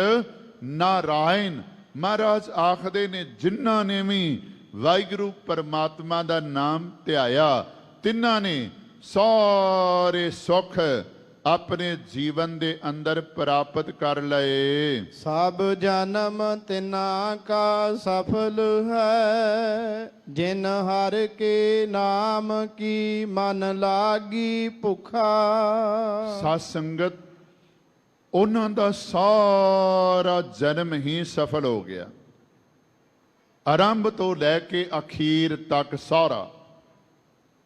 ਨਾਰਾਇਣ। ਮਹਾਰਾਜ ਆਖਦੇ ਨੇ, ਜਿਨ੍ਹਾਂ ਨੇ ਵੀ ਵਾਹਿਗੁਰੂ ਪਰਮਾਤਮਾ ਦਾ ਨਾਮ ਧਿਆਇਆ, ਤਿੰਨਾਂ ਨੇ ਸਾਰੇ ਸੁੱਖ ਆਪਣੇ ਜੀਵਨ ਦੇ ਅੰਦਰ ਪ੍ਰਾਪਤ ਕਰ ਲਏ। ਸਭ ਜਨਮ ਤਿਨਾ ਕਾ ਸਫਲ ਹੈ, ਜਿਨ ਹਰ ਕੇ ਨਾਮ ਕੀ ਮਨ ਲਾਗੀ ਭੁਖਾ। ਸਾਧ ਸੰਗਤ, ਉਹਨਾਂ ਦਾ ਸਾਰਾ ਜਨਮ ਹੀ ਸਫਲ ਹੋ ਗਿਆ, ਆਰੰਭ ਤੋਂ ਲੈ ਕੇ ਅਖੀਰ ਤੱਕ ਸਾਰਾ।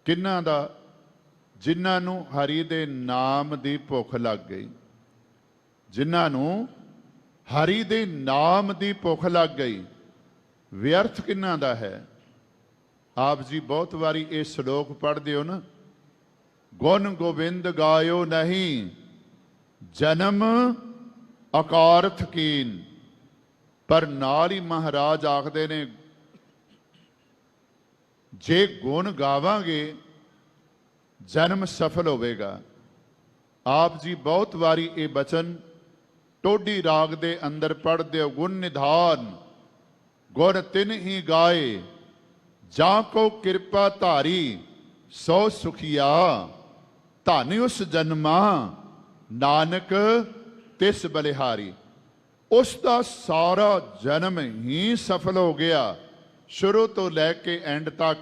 ਕਿਹਨਾਂ ਦਾ? ਜਿਨ੍ਹਾਂ ਨੂੰ ਹਰੀ ਦੇ ਨਾਮ ਦੀ ਭੁੱਖ ਲੱਗ ਗਈ, ਜਿਨ੍ਹਾਂ ਨੂੰ ਹਰੀ ਦੇ ਨਾਮ ਦੀ ਭੁੱਖ ਲੱਗ ਗਈ। ਵਿਅਰਥ ਕਿਹਨਾਂ ਦਾ ਹੈ? ਆਪ ਜੀ ਬਹੁਤ ਵਾਰੀ ਇਹ ਸ਼ਲੋਕ ਪੜ੍ਹਦੇ ਹੋ ਨਾ, ਗੁਣ ਗੋਬਿੰਦ ਗਾਇਓ ਨਹੀਂ, ਜਨਮ ਅਕਾਰਥ ਕੀਨ। ਪਰ ਨਾਲ ਹੀ ਮਹਾਰਾਜ ਆਖਦੇ ਨੇ, ਜੇ ਗੁਣ ਗਾਵਾਂਗੇ ਜਨਮ ਸਫਲ ਹੋਵੇਗਾ। ਆਪ ਜੀ ਬਹੁਤ ਵਾਰੀ ਇਹ ਬਚਨ ਟੋਡੀ ਰਾਗ ਦੇ ਅੰਦਰ ਪੜ੍ਹਦੇ ਹੋ, ਗੁਣ ਨਿਧਾਨ ਗੁਣ ਤਿਨ ਹੀ ਗਾਏ, ਜਾਂ ਕੋ ਕਿਰਪਾ ਧਾਰੀ ਸੋ ਸੁਖੀਆ। ਧਨ ਉਸ ਜਨਮਾ ਨਾਨਕ ਤਿਸ ਬਲਿਹਾਰੀ। ਉਸ ਦਾ ਸਾਰਾ ਜਨਮ ਹੀ ਸਫਲ ਹੋ ਗਿਆ, ਸ਼ੁਰੂ ਤੋਂ ਲੈ ਕੇ ਐਂਡ ਤੱਕ।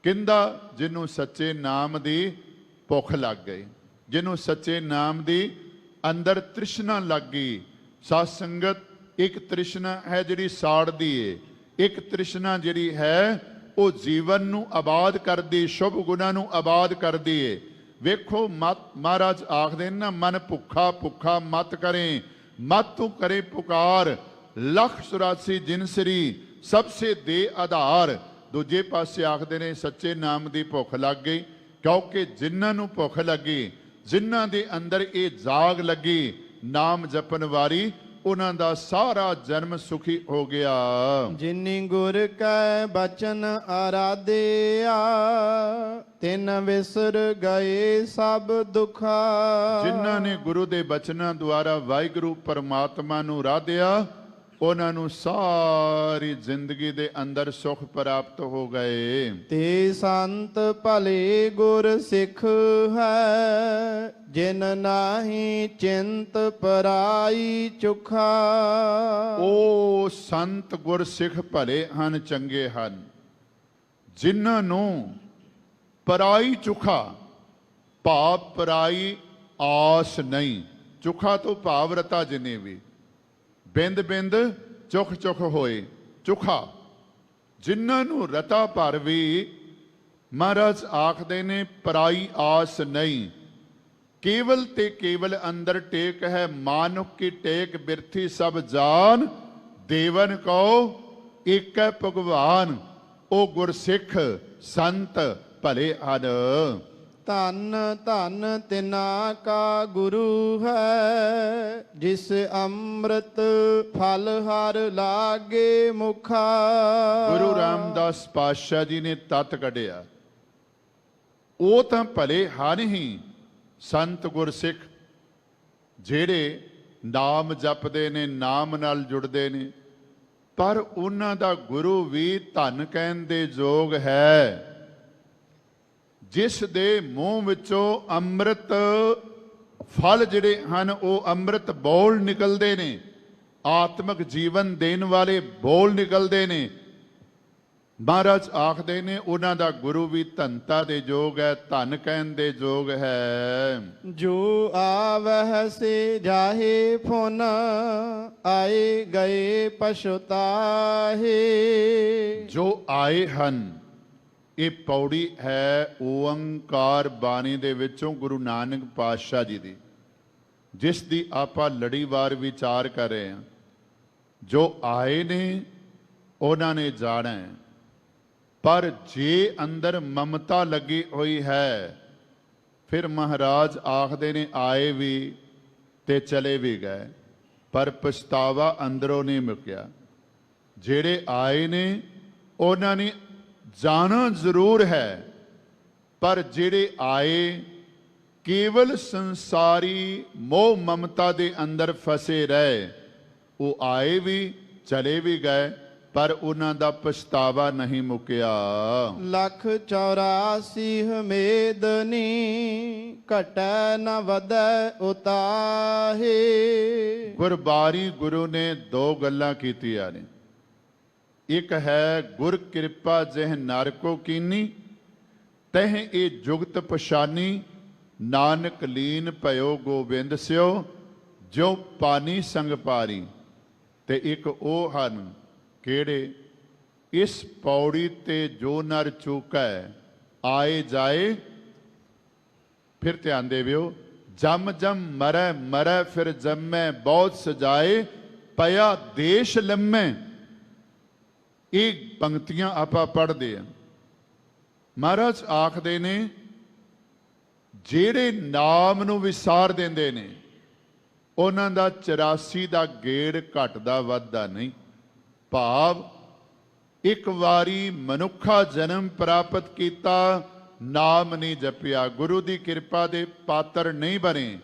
ਕਿੰਦਾ? ਜਿਹਨੂੰ ਸੱਚੇ ਨਾਮ ਦੀ ਭੁੱਖ ਲੱਗ ਗਈ, ਜਿਹਨੂੰ ਸੱਚੇ ਨਾਮ ਦੀ ਅੰਦਰ ਤ੍ਰਿਸ਼ਨਾ ਲੱਗ ਗਈ। ਸਾਧ ਸੰਗਤ, ਇੱਕ ਤ੍ਰਿਸ਼ਨਾ ਹੈ ਜਿਹੜੀ ਸਾੜਦੀ ਏ, ਇੱਕ ਤ੍ਰਿਸ਼ਨਾ ਜਿਹੜੀ ਹੈ ਉਹ ਜੀਵਨ ਨੂੰ ਆਬਾਦ ਕਰਦੀ, ਸ਼ੁਭ ਗੁਣਾਂ ਨੂੰ ਆਬਾਦ ਕਰਦੀ ਏ। ਵੇਖੋ ਮਹਾਰਾਜ ਆਖਦੇ ਨੇ ਨਾ, ਮਨ ਭੁੱਖਾ ਭੁੱਖਾ ਮਤ ਕਰੇ, ਮਤ ਤੂੰ ਕਰੇ ਪੁਕਾਰ, ਲੱਖ 84 ਜਿਨਸਰੀ ਸਭਸੇ ਦੇ ਆਧਾਰ। ਦੂਜੇ ਪਾਸੇ ਆਖਦੇ ਨੇ ਸੱਚੇ ਨਾਮ ਦੀ ਭੁੱਖ ਲੱਗ ਗਈ, ਕਿਉਂਕਿ ਜਿਨ੍ਹਾਂ ਨੂੰ ਭੁੱਖ ਲੱਗੀ, ਜਿਨ੍ਹਾਂ ਦੇ ਅੰਦਰ ਇਹ ਜਾਗ ਲੱਗੀ ਨਾਮ ਜਪਣ ਵਾਰੀ, ਉਹਨਾਂ ਦਾ ਸਾਰਾ ਜਨਮ ਸੁਖੀ ਹੋ ਗਿਆ। ਜਿਨੀ ਗੁਰ ਕੈ ਬਚਨ ਆਰਾਧਿਆ, ਤਿਨ ਵਿਸਰ ਗਏ ਸਭ ਦੁਖਾ। ਜਿਨ੍ਹਾਂ ਨੇ ਗੁਰੂ ਦੇ ਬਚਨਾਂ ਦੁਆਰਾ ਵਾਹਿਗੁਰੂ ਪਰਮਾਤਮਾ ਨੂੰ ਰਾਧਿਆ, ਉਹਨਾਂ ਨੂੰ ਸਾਰੀ ਜ਼ਿੰਦਗੀ ਦੇ ਅੰਦਰ ਸੁਖ ਪ੍ਰਾਪਤ ਹੋ ਗਏ। ਤੇ ਸੰਤ ਭਲੇ ਗੁਰ ਸਿੱਖ ਹੈ, ਜਿਨ ਨਾਹੀ ਚਿੰਤ ਪਰਾਈ ਚੁਖਾ। ਉਹ ਸੰਤ ਗੁਰ ਸਿੱਖ ਭਲੇ ਹਨ, ਚੰਗੇ ਹਨ, ਜਿਨ੍ਹਾਂ ਨੂੰ ਪਰਾਈ ਚੁਖਾ, ਭਾਵ ਪਰਾਈ ਆਸ ਨਹੀਂ। ਚੁਖਾ ਤੋਂ ਭਾਵ ਰਤਾ ਜਿਨੇ ਵੀ, ਬਿੰਦ ਬਿੰਦ ਚੁਖ ਚੁਖ ਹੋਏ, ਚੁਖਾ। ਜਿਨ੍ਹਾਂ ਨੂੰ ਰਤਾ ਭਰ ਵੀ ਮਹਾਰਾਜ ਆਖਦੇ ਨੇ ਪਰਾਈ ਆਸ ਨਹੀਂ। ਕੇਵਲ ਤੇ ਕੇਵਲ ਅੰਦਰ ਟੇਕ ਹੈ, ਮਾਨੁਖ ਕੀ ਟੇਕ ਬਿਰਥੀ ਸਭ ਜਾਨ, ਦੇਵਨ ਕਉ ਏਕੈ ਭਗਵਾਨ। ਉਹ ਗੁਰਸਿੱਖ ਸੰਤ ਭਲੇ ਹਨ। ਧੰਨ ਧੰਨ ਤਿਨਾ ਕਾ ਗੁਰੂ ਹੈ, ਜਿਸ ਅੰਮ੍ਰਿਤ ਫਲ ਹਰ ਲਾਗੇ ਮੁਖਾ। ਗੁਰੂ ਰਾਮਦਾਸ ਪਾਤਸ਼ਾਹ ਜੀ ਨੇ ਤਤ ਕੱਢਿਆ, ਉਹ ਤਾਂ ਭਲੇ ਹਨ ਹੀ ਸੰਤ ਗੁਰਸਿੱਖ, ਜਿਹੜੇ ਨਾਮ ਜਪਦੇ ਨੇ, ਨਾਮ ਨਾਲ ਜੁੜਦੇ ਨੇ, ਪਰ ਉਹਨਾਂ ਦਾ ਗੁਰੂ ਵੀ ਧੰਨ ਕਹਿਣ ਦੇ ਯੋਗ ਹੈ, ਜਿਸ ਦੇ ਮੂੰਹ ਵਿੱਚੋਂ ਅੰਮ੍ਰਿਤ ਫਲ ਜਿਹੜੇ ਹਨ ਉਹ ਅੰਮ੍ਰਿਤ ਬੋਲ ਨਿਕਲਦੇ ਨੇ, ਆਤਮਿਕ ਜੀਵਨ ਦੇਣ ਵਾਲੇ ਬੋਲ ਨਿਕਲਦੇ ਨੇ। ਮਹਾਰਾਜ ਆਖਦੇ ਨੇ ਉਹਨਾਂ ਦਾ ਗੁਰੂ ਵੀ ਧੰਨਤਾ ਦੇ ਯੋਗ ਹੈ, ਧੰਨ ਕਹਿਣ ਦੇ ਯੋਗ ਹੈ। ਜੋ ਆਵਹਿ ਸੇ ਜਾਹੇ ਫੁਨ, ਆਏ ਗਏ ਪਛੁਤਾਹੇ। ਜੋ ਆਏ ਹਨ, ਇਹ ਪੌੜੀ ਹੈ ਓੰਕਾਰ ਬਾਣੀ ਦੇ ਵਿੱਚੋਂ ਗੁਰੂ ਨਾਨਕ ਪਾਤਸ਼ਾਹ ਜੀ ਦੀ, ਜਿਸ ਦੀ ਆਪਾਂ ਲੜੀਵਾਰ ਵਿਚਾਰ ਕਰ ਰਹੇ ਹਾਂ। ਜੋ ਆਏ ਨੇ ਉਹਨਾਂ ਨੇ ਜਾਣਾ ਹੈ, ਪਰ ਜੇ ਅੰਦਰ ਮਮਤਾ ਲੱਗੀ ਹੋਈ ਹੈ, ਫਿਰ ਮਹਾਰਾਜ ਆਖਦੇ ਨੇ ਆਏ ਵੀ ਤੇ ਚਲੇ ਵੀ ਗਏ, ਪਰ ਪਛਤਾਵਾ ਅੰਦਰੋਂ ਨਹੀਂ ਮੁੱਕਿਆ। ਜਿਹੜੇ ਆਏ ਨੇ ਉਹਨਾਂ ਨੇ ਜਾਣਾ ਜ਼ਰੂਰ ਹੈ, ਪਰ ਜਿਹੜੇ ਆਏ ਕੇਵਲ ਸੰਸਾਰੀ ਮੋਹ ਮਮਤਾ ਦੇ ਅੰਦਰ ਫਸੇ ਰਹੇ, ਉਹ ਆਏ ਵੀ ਚਲੇ ਵੀ ਗਏ, ਪਰ ਉਹਨਾਂ ਦਾ ਪਛਤਾਵਾ ਨਹੀਂ ਮੁੱਕਿਆ। ਲੱਖ 84 ਹਮੇਦਨੀ, ਘਟੈ ਨ ਵਧੈ ਉਤਾਹੇ। ਗੁਰਬਾਣੀ ਗੁਰੂ ਨੇ ਦੋ ਗੱਲਾਂ ਕੀਤੀਆਂ ਨੇ। ਇੱਕ ਹੈ ਗੁਰ ਕਿਰਪਾ ਜਿਹ ਨਰ ਕੋ ਕੀਨੀ, ਤਹ ਇਹ ਜੁਗਤ ਪਛਾਨੀ, ਨਾਨਕ ਲੀਨ ਭਇਓ ਗੋਬਿੰਦ ਸਿਓ, ਜੋ ਪਾਨੀ ਸੰਗ ਪਾਰੀ। ਤੇ ਇੱਕ ਉਹ ਹਨ ਕਿਹੜੇ, ਇਸ ਪੌੜੀ ਤੇ ਜੋ ਨਰ ਚੂਕੈ ਆਏ ਜਾਏ। ਫਿਰ ਧਿਆਨ ਦੇਵਿਓ, ਜਮ ਜਮ ਮਰੈ ਮਰੈ ਫਿਰ ਜੰਮੈ, ਬਹੁਤ ਸਜਾਏ ਪਿਆ ਦੇਸ਼ ਲੰਮੈ। ਇਹ ਪੰਕਤੀਆਂ ਆਪਾਂ ਪੜ੍ਹਦੇ ਹਾਂ। ਮਹਾਰਾਜ ਆਖਦੇ ਨੇ ਜਿਹੜੇ ਨਾਮ ਨੂੰ ਵਿਸਾਰ ਦਿੰਦੇ ਨੇ, ਉਹਨਾਂ ਦਾ 84 ਦਾ ਗੇੜ ਘਟਦਾ ਵੱਧਦਾ ਨਹੀਂ। ਭਾਵ ਇੱਕ ਵਾਰੀ ਮਨੁੱਖਾ ਜਨਮ ਪ੍ਰਾਪਤ ਕੀਤਾ, ਨਾਮ ਨਹੀਂ ਜਪਿਆ, ਗੁਰੂ ਦੀ ਕਿਰਪਾ ਦੇ ਪਾਤਰ ਨਹੀਂ ਬਣੇ,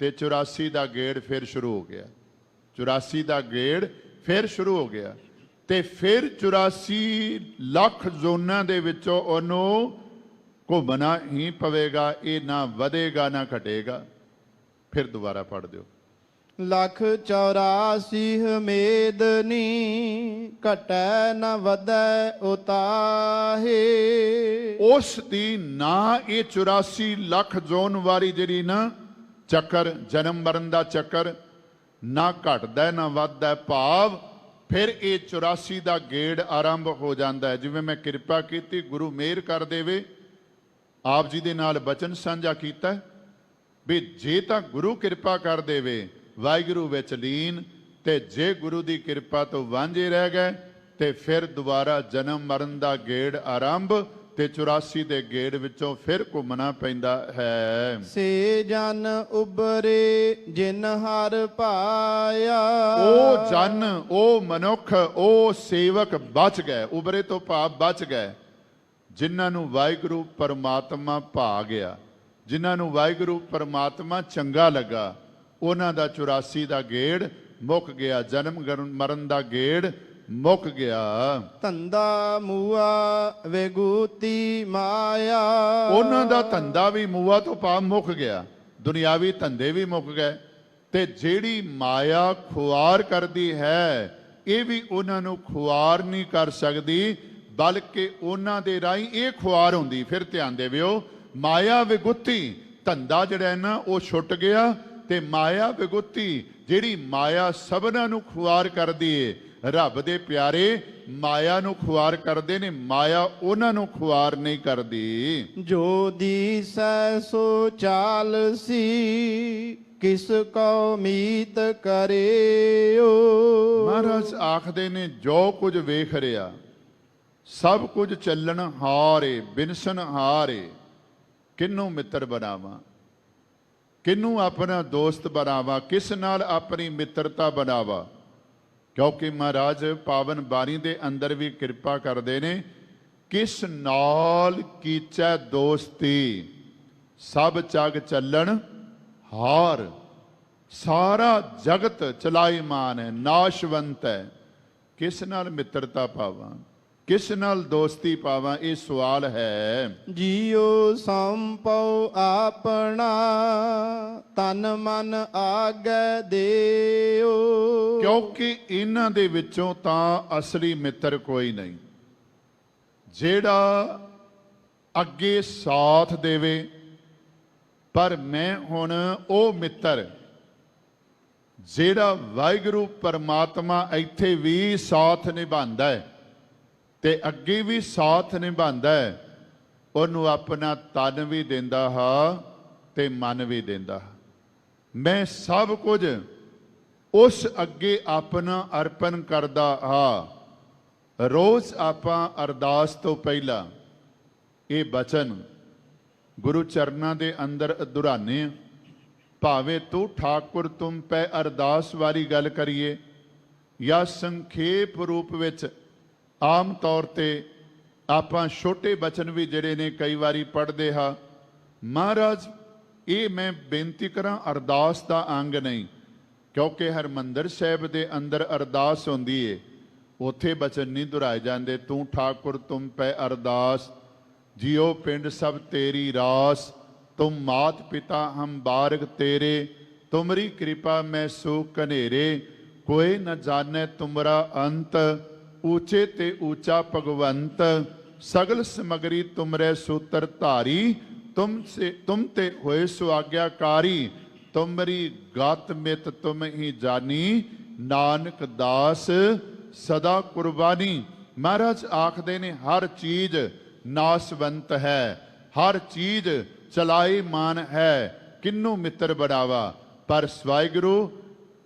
ਤੇ 84 ਦਾ ਗੇੜ ਫਿਰ ਸ਼ੁਰੂ ਹੋ ਗਿਆ। 84 ਦਾ ਗੇੜ ਫਿਰ ਸ਼ੁਰੂ ਹੋ ਗਿਆ, ਤੇ ਫਿਰ 84 ਲੱਖ ਜ਼ੋਨਾਂ ਦੇ ਵਿੱਚੋਂ ਉਹਨੂੰ ਘੁੰਮਣਾ ਹੀ ਪਵੇਗਾ। ਇਹ ਨਾ ਵਧੇਗਾ ਨਾ ਘਟੇਗਾ। ਫਿਰ ਦੁਬਾਰਾ ਪੜ੍ਹ ਦਿਓ। ਲੱਖ 84 ਹਮੇਦਨੀ, ਘਟੈ ਨ ਵਧੈ ਉਤਾਹੇ। ਉਸ ਦੀ ਨਾ ਇਹ 84 ਲੱਖ ਜੋਨ ਵਾਰੀ ਜਿਹੜੀ ਨਾ ਚੱਕਰ, ਜਨਮ ਮਰਨ ਦਾ ਚੱਕਰ ਨਾ ਘਟਦਾ ਨਾ ਵੱਧਦਾ, ਭਾਵ ਫਿਰ ਇਹ 84 ਦਾ ਗੇੜ ਆਰੰਭ ਹੋ ਜਾਂਦਾ ਹੈ। ਜਿਵੇਂ ਮੈਂ ਕਿਰਪਾ ਕੀਤੀ, ਗੁਰੂ ਮਿਹਰ ਕਰ ਦੇਵੇ, ਆਪ ਜੀ ਦੇ ਨਾਲ ਬਚਨ ਸਾਂਝਾ ਕੀਤਾ ਵੀ ਜੇ ਤਾਂ ਗੁਰੂ ਕਿਰਪਾ ਕਰ ਦੇਵੇ ਵਾਹਿਗੁਰੂ ਵਿੱਚ ਲੀਨ, ਤੇ ਜੇ ਗੁਰੂ ਦੀ ਕਿਰਪਾ ਤੋਂ ਵਾਂਝੇ ਰਹਿ ਗਏ ਤੇ ਫਿਰ ਦੁਬਾਰਾ ਜਨਮ ਮਰਨ ਦਾ ਗੇੜ ਆਰੰਭ, ਤੇ 84 ਦੇ ਗੇੜ ਵਿੱਚੋਂ ਫਿਰ ਘੁੰਮਣਾ ਪੈਂਦਾ ਹੈ। ਸੇ ਜਨ ਉਬਰੇ ਜਿਨ ਹਰ ਪਾਇਆ। ਉਹ ਜਨ, ਉਹ ਮਨੁੱਖ, ਉਹ ਸੇਵਕ ਬਚ ਗਏ, ਉਬਰੇ ਤੋਂ ਭਾਵ ਬਚ ਗਏ, ਜਿਨ੍ਹਾਂ ਨੂੰ ਵਾਹਿਗੁਰੂ ਪਰਮਾਤਮਾ ਭਾ ਗਿਆ, ਜਿਨ੍ਹਾਂ ਨੂੰ ਵਾਹਿਗੁਰੂ ਪਰਮਾਤਮਾ ਚੰਗਾ ਲੱਗਾ, ਉਹਨਾਂ ਦਾ 84 ਦਾ ਗੇੜ ਮੁੱਕ ਗਿਆ, ਜਨਮ ਮਰਨ ਦਾ ਗੇੜ ਮੁੱਕ ਗਿਆ। ਧੰਦਾ ਮੂਆ ਵਿਗੂਤੀ ਮਾਇਆ। ਉਹਨਾਂ ਦਾ ਧੰਦਾ ਵੀ ਮੂਆ ਤੋਂ ਭਾਵ ਮੁੱਕ ਗਿਆ, ਦੁਨਿਆਵੀ ਧੰਦੇ ਵੀ ਮੁੱਕ ਗਏ, ਤੇ ਜਿਹੜੀ ਮਾਇਆ ਖੁਆਰ ਕਰਦੀ ਹੈ ਇਹ ਵੀ ਉਹਨਾਂ ਨੂੰ ਖੁਆਰ ਨਹੀਂ ਕਰ ਸਕਦੀ, ਬਲਕਿ ਉਹਨਾਂ ਦੇ ਰਾਹੀਂ ਇਹ ਖੁਆਰ ਹੁੰਦੀ। ਫਿਰ ਧਿਆਨ ਦੇਵਿਓ, ਮਾਇਆ ਵਿਗੁੱਤੀ, ਧੰਦਾ ਜਿਹੜਾ ਹੈ ਨਾ ਉਹ ਛੁੱਟ ਗਿਆ, ਤੇ ਮਾਇਆ ਵਿਗੁੱਤੀ ਜਿਹੜੀ ਮਾਇਆ ਸਭਨਾਂ ਨੂੰ ਖੁਆਰ ਕਰਦੀ ਏ, ਰੱਬ ਦੇ ਪਿਆਰੇ ਮਾਇਆ ਨੂੰ ਖੁਆਰ ਕਰਦੇ ਨੇ, ਮਾਇਆ ਉਹਨਾਂ ਨੂੰ ਖੁਆਰ ਨਹੀਂ ਕਰਦੀ। ਜੋ ਦੀਸੈ ਸੋ ਚਾਲਸੀ ਕਿਸ ਕੋ ਮੀਤ ਕਰਿਓ। ਮਹਾਰਾਜ ਆਖਦੇ ਨੇ ਜੋ ਕੁਝ ਵੇਖ ਰਿਹਾ ਸਭ ਕੁਝ ਚੱਲਣ ਹਾਰੇ, ਬਿਨਸਨ ਹਾਰੇ, ਕਿਹਨੂੰ ਮਿੱਤਰ ਬਣਾਵਾਂ, ਕਿਹਨੂੰ ਆਪਣਾ ਦੋਸਤ ਬਣਾਵਾਂ, ਕਿਸ ਨਾਲ ਆਪਣੀ ਮਿੱਤਰਤਾ ਬਣਾਵਾਂ। ਕਿਉਂਕਿ ਮਹਾਰਾਜ ਪਾਵਨ ਬਾਣੀ ਦੇ ਅੰਦਰ ਵੀ ਕਿਰਪਾ ਕਰਦੇ ਨੇ, ਕਿਸ ਨਾਲ ਕੀਚੈ ਦੋਸਤੀ ਸਭ ਜਗ ਚੱਲਣ ਹਾਰ। ਸਾਰਾ ਜਗਤ ਚਲਾਈਮਾਨ ਹੈ, ਨਾਸ਼ਵੰਤ ਹੈ, ਕਿਸ ਨਾਲ ਮਿੱਤਰਤਾ ਪਾਵਾਂ, ਕਿਸ ਨਾਲ ਦੋਸਤੀ ਪਾਵਾਂ, ਇਹ ਸਵਾਲ ਹੈ। ਜੀਉ ਸੰਪਉ ਆਪਣਾ ਤਨ ਮਨ ਆਗੈ ਦੇਉ। ਕਿਉਂਕਿ ਇਹਨਾਂ ਦੇ ਵਿੱਚੋਂ ਤਾਂ ਅਸਲੀ ਮਿੱਤਰ ਕੋਈ ਨਹੀਂ, ਜਿਹੜਾ ਅੱਗੇ ਸਾਥ ਦੇਵੇ, ਪਰ ਮੈਂ ਹੁਣ ਉਹ ਮਿੱਤਰ ਜਿਹੜਾ ਵਾਹਿਗੁਰੂ ਪਰਮਾਤਮਾ ਇੱਥੇ ਵੀ ਸਾਥ ਨਿਭਾਉਂਦਾ ਹੈ ਤੇ ਅੱਗੇ ਵੀ ਸਾਥ ਨਿਭਾਉਂਦਾ ਹੈ, ਉਹਨੂੰ ਆਪਣਾ ਤਨ ਵੀ ਦਿੰਦਾ ਹਾਂ ਤੇ ਮਨ ਵੀ ਦਿੰਦਾ ਹਾਂ। ਮੈਂ ਸਭ ਕੁਝ ਉਸ ਅੱਗੇ ਆਪਣਾ ਅਰਪਣ ਕਰਦਾ ਹਾਂ। ਰੋਜ਼ ਆਪਾਂ ਅਰਦਾਸ ਤੋਂ ਪਹਿਲਾਂ ਇਹ ਬਚਨ ਗੁਰੂ ਚਰਨਾਂ ਦੇ ਅੰਦਰ ਦੁਹਰਾਨੇ, ਭਾਵੇਂ ਤੂੰ ਠਾਕੁਰ ਤੁਮ ਪੈ ਅਰਦਾਸ ਵਾਲੀ ਗੱਲ ਕਰੀਏ ਜਾਂ ਸੰਖੇਪ ਰੂਪ ਵਿੱਚ ਆਮ ਤੌਰ ਤੇ ਆਪਾਂ ਛੋਟੇ ਬਚਨ ਵੀ ਜਿਹੜੇ ਨੇ ਕਈ ਵਾਰੀ ਪੜ੍ਹਦੇ ਹਾਂ। ਮਹਾਰਾਜ ਇਹ ਮੈਂ ਬੇਨਤੀ ਕਰਾਂ, ਅਰਦਾਸ ਦਾ ਅੰਗ ਨਹੀਂ, ਕਿਉਂਕਿ ਹਰਿਮੰਦਰ ਸਾਹਿਬ ਦੇ ਅੰਦਰ ਅਰਦਾਸ ਹੁੰਦੀ ਏ, ਉੱਥੇ ਬਚਨ ਨਹੀਂ ਦੁਹਰਾਏ ਜਾਂਦੇ। ਤੂੰ ਠਾਕੁਰ ਤੁਮ ਪੈ ਅਰਦਾਸ, ਜਿਉ ਪਿੰਡ ਸਭ ਤੇਰੀ ਰਾਸ, ਤੁਮ ਮਾਤ ਪਿਤਾ ਹਮ ਬਾਰਗ ਤੇਰੇ, ਤੁਮਰੀ ਕਿਰਪਾ ਮੈਂ ਸੋ ਕਨੇਰੇ, ਕੋਈ ਨ ਜਾਣੈ ਤੁਮਰਾ ਅੰਤ, ਊਚੇ ਤੇ ਊਚਾ ਭਗਵੰਤ, ਸਗਲ ਸਮਗਰੀ ਤੁਮਰੇ ਸੂਤਰ ਧਾਰੀ, तुम ते होए सुआज्ञाकारी, तुमरी गात मित तुम ही जानी, नानक दास सदा कुर्बानी। महाराज आखदे ने हर चीज नासवंत है, हर चीज चलाईमान है, किन्नू मित्र बनावा, पर वाहिगुरू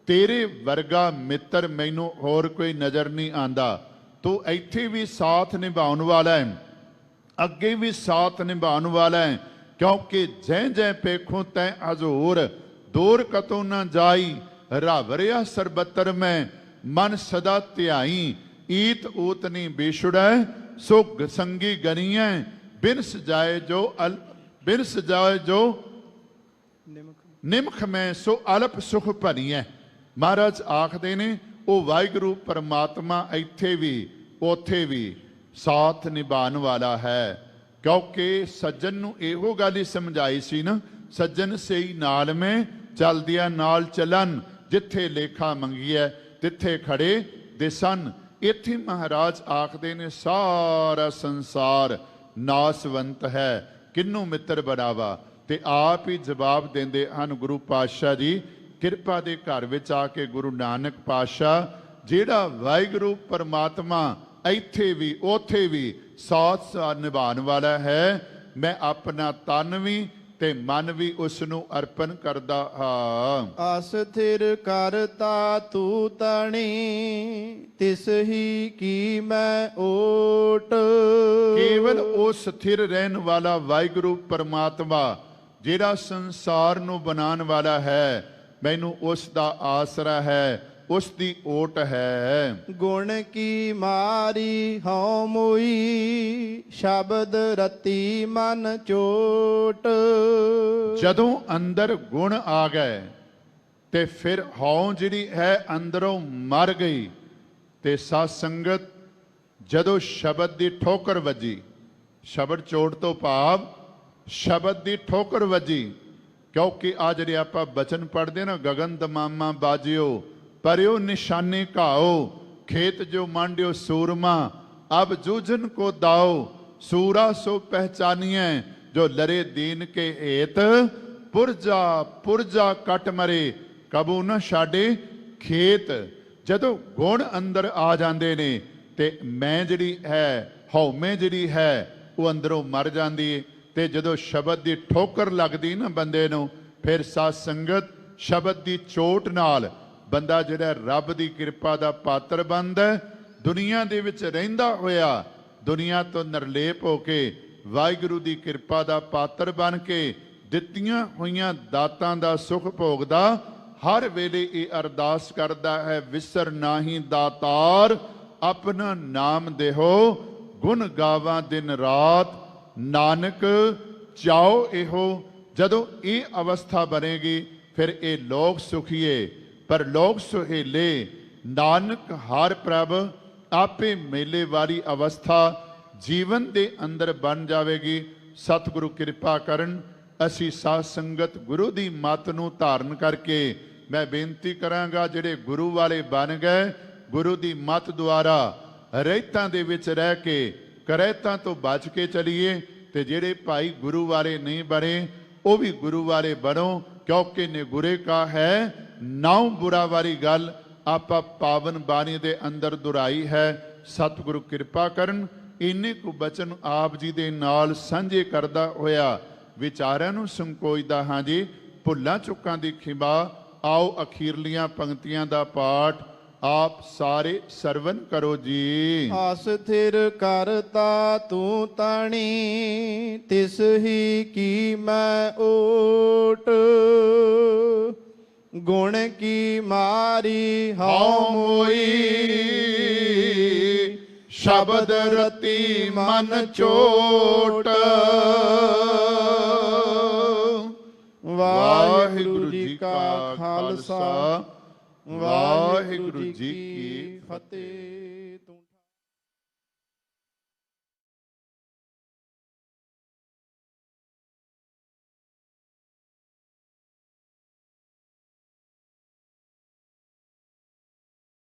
तेरे वर्गा मित्र मैनू होर कोई नज़र नहीं आंदा। तू इत्थे भी साथ निभाउण वाला है, अगे भी साथ निभाउण वाला है, क्योंकि जै जै पेखों तै हजूर, दूर कतों न जाई, रब रिया सरबतर में मन सदा ध्याई, ईत ऊतनी बेछुड़ै, सुख संगी गनियै, बिन सजाए जो निमख में सो अलप सुख भनियै। महाराज आखदे ने वो वाहिगुरू परमात्मा इत्थे भी उथे भी साथ निभाने वाला है, क्योंकि सज्जन नूं इहो गल ही समझाई सी ना, सज्जन सही नाल में चलदिया नाल चलन, जिथे लेखा मंगीए तिथे खड़े दिसन। इत्थे महाराज आखदे ने सारा संसार ਨਾਸਵੰਤ ਹੈ, ਕਿਹਨੂੰ ਮਿੱਤਰ ਬਣਾਵਾ। ਤੇ ਆਪ ਹੀ ਜਵਾਬ ਦਿੰਦੇ ਹਨ ਗੁਰੂ ਪਾਤਸ਼ਾਹ ਜੀ। ਕਿਰਪਾ ਦੇ ਘਰ ਵਿੱਚ ਆ ਕੇ ਗੁਰੂ ਨਾਨਕ ਪਾਤਸ਼ਾਹ, ਜਿਹੜਾ ਵਾਹਿਗੁਰੂ ਪਰਮਾਤਮਾ ਇੱਥੇ ਵੀ ਉੱਥੇ ਵੀ ਸਾਥ ਨਿਭਾਉਣ ਵਾਲਾ ਹੈ, ਮੈਂ ਆਪਣਾ ਤਨ ਵੀ ਤੇ ਮਨ ਵੀ ਉਸ ਨੂੰ ਅਰਪਣ ਕਰਦਾ ਹਾਂ। ਆਸ ਥਿਰ ਕਰਤਾ ਤੂੰ ਤਣੀ, ਤਿਸ ਹੀ ਕੀ ਮੈਂ ਓਟ। ਕੇਵਲ ਉਹ ਸਥਿਰ ਰਹਿਣ ਵਾਲਾ ਵਾਹਿਗੁਰੂ ਪਰਮਾਤਮਾ, ਜਿਹੜਾ ਸੰਸਾਰ ਨੂੰ ਬਣਾਉਣ ਵਾਲਾ ਹੈ, ਮੈਨੂੰ ਉਸ ਦਾ ਆਸਰਾ ਹੈ, ਉਸ ਦੀ ਓਟ ਹੈ। ਗੁਣ ਕੀ ਮਾਰੀ ਹਉ ਮੋਈ, ਸ਼ਬਦ ਰਤੀ ਮਨ ਚੋਟ। ਜਦੋਂ ਅੰਦਰ ਗੁਣ ਆ ਗਏ ਤੇ ਫਿਰ ਹਉ ਜਿਹੜੀ ਹੈ ਅੰਦਰੋਂ ਮਰ ਗਈ। ਤੇ ਸਾਧ ਸੰਗਤ, ਜਦੋਂ ਸ਼ਬਦ ਦੀ ਠੋਕਰ ਵੱਜੀ, ਸ਼ਬਦ ਚੋਟ ਤੋਂ ਭਾਵ ਸ਼ਬਦ ਦੀ ਠੋਕਰ ਵੱਜੀ, ਕਿਉਂਕਿ ਆ ਜਿਹੜੇ ਆਪਾਂ ਬਚਨ ਪੜ੍ਹਦੇ ਨਾ, ਗਗਨ ਦਮਾਮਾ ਬਾਜਿਓ ਪਰਿਓ ਨਿਸ਼ਾਨੇ ਘਾਓ, खेत जो मांड्यो सूरमा, अब जूझन को दाओ, सूरा सो पहचानिए, जो लरे दीन के हेत, पुरजा पुरजा कट मरे, कबू न छाड़े खेत। ਜਦੋਂ ਗੁਣ ਅੰਦਰ ਆ ਜਾਂਦੇ ਨੇ ਤੇ ਮੈਂ ਜਿਹੜੀ ਹੈ, ਹਉਮੈ ਜਿਹੜੀ ਹੈ, ਉਹ ਅੰਦਰੋਂ ਮਰ ਜਾਂਦੀ ਹੈ। ਤੇ ਜਦੋਂ ਸ਼ਬਦ ਦੀ ਠੋਕਰ ਲੱਗਦੀ ਨਾ ਬੰਦੇ ਨੂੰ, ਫਿਰ ਸਾਧ ਸੰਗਤ ਸ਼ਬਦ ਦੀ ਚੋਟ ਨਾਲ ਬੰਦਾ ਜਿਹੜਾ ਰੱਬ ਦੀ ਕਿਰਪਾ ਦਾ ਪਾਤਰ ਬਣਦਾ। ਦੁਨੀਆ ਦੇ ਵਿੱਚ ਰਹਿੰਦਾ ਹੋਇਆ ਦੁਨੀਆ ਤੋਂ ਨਿਰਲੇਪ ਹੋ ਕੇ ਵਾਹਿਗੁਰੂ ਦੀ ਕਿਰਪਾ ਦਾ ਪਾਤਰ ਬਣ ਕੇ ਦਿੱਤੀਆਂ ਹੋਈਆਂ ਦਾਤਾਂ ਦਾ ਸੁਖ ਭੋਗਦਾ। ਹਰ ਵੇਲੇ ਇਹ ਅਰਦਾਸ ਕਰਦਾ ਹੈ, ਵਿਸਰ ਨਾਹੀ ਦਾਤਾਰ, ਆਪਣਾ ਨਾਮ ਦੇਹੋ, ਗੁਣ ਗਾਵਾਂ ਦਿਨ ਰਾਤ, ਨਾਨਕ ਚਾਓ ਇਹੋ। ਜਦੋਂ ਇਹ ਅਵਸਥਾ ਬਣੇਗੀ ਫਿਰ ਇਹ ਲੋਕ ਸੁਖੀਏ ਪਰ ਲੋਕ ਸੁਹੇਲੇ, ਨਾਨਕ ਹਰ ਪ੍ਰਭ ਆਪੇ ਮੇਲੇ ਵਾਲੀ ਅਵਸਥਾ ਜੀਵਨ ਦੇ ਅੰਦਰ ਬਣ ਜਾਵੇਗੀ। ਸਤਿਗੁਰੂ ਕਿਰਪਾ ਕਰਨ। ਅਸੀਂ ਸਾਧ ਸੰਗਤ ਗੁਰੂ ਦੀ ਮੱਤ ਨੂੰ ਧਾਰਨ ਕਰਕੇ ਮੈਂ ਬੇਨਤੀ ਕਰਾਂਗਾ, ਜਿਹੜੇ ਗੁਰੂ ਵਾਲੇ ਬਣ ਗਏ, ਗੁਰੂ ਦੀ ਮੱਤ ਦੁਆਰਾ ਰਹਿਤਾਂ ਦੇ ਵਿੱਚ ਰਹਿ ਕੇ ਕਰਹਿਤਾਂ ਤੋਂ ਬਚ ਕੇ ਚਲੀਏ। ਤੇ ਜਿਹੜੇ ਭਾਈ ਗੁਰੂ ਵਾਲੇ ਨਹੀਂ ਬਣੇ ਉਹ ਵੀ ਗੁਰੂ ਵਾਲੇ ਬਣੋ, ਕਿਉਂਕਿ ਨਿਗੁਰੇ ਕਾ ਹੈ ਨਾਉ ਬੁਰਾ ਵਾਲੀ ਗੱਲ ਆਪਾਂ ਪਾਵਨ ਬਾਣੀ ਦੇ ਅੰਦਰ ਦੁਹਰਾਈ ਹੈ। ਸਤਿਗੁਰੂ ਕਿਰਪਾ ਕਰਨ। ਇੰਨੇ ਕੁ ਬਚਨ ਆਪ ਜੀ ਦੇ ਨਾਲ ਸਾਂਝੇ ਕਰਦਾ ਹੋਇਆ ਵਿਚਾਰਿਆਂ ਨੂੰ ਸੰਕੋਚਦਾ ਹਾਂ ਜੀ। ਭੁੱਲਾਂ ਚੁੱਕਾਂ ਦੀ ਖਿਮਾ। ਆਓ ਅਖੀਰਲੀਆਂ ਪੰਕਤੀਆਂ ਦਾ ਪਾਠ ਆਪ ਸਾਰੇ ਸਰਵਨ ਕਰੋ ਜੀ। ਆਸ ਥਿਰ ਕਰਤਾ ਤੂੰ ਤਾਣੀ, ਤਿਸ ਹੀ ਕੀ ਮੈਂ ਓਟ। ਗੁਣ ਕੀ ਮਾਰੀ ਹਉ ਮੋਈ, ਸ਼ਬਦ ਰਤੀ ਮਨ ਚੋਟ। ਵਾਹਿਗੁਰੂ ਜੀ ਕਾ ਖਾਲਸਾ, ਵਾਹਿਗੁਰੂ ਜੀ ਕੀ ਫਤਿਹ।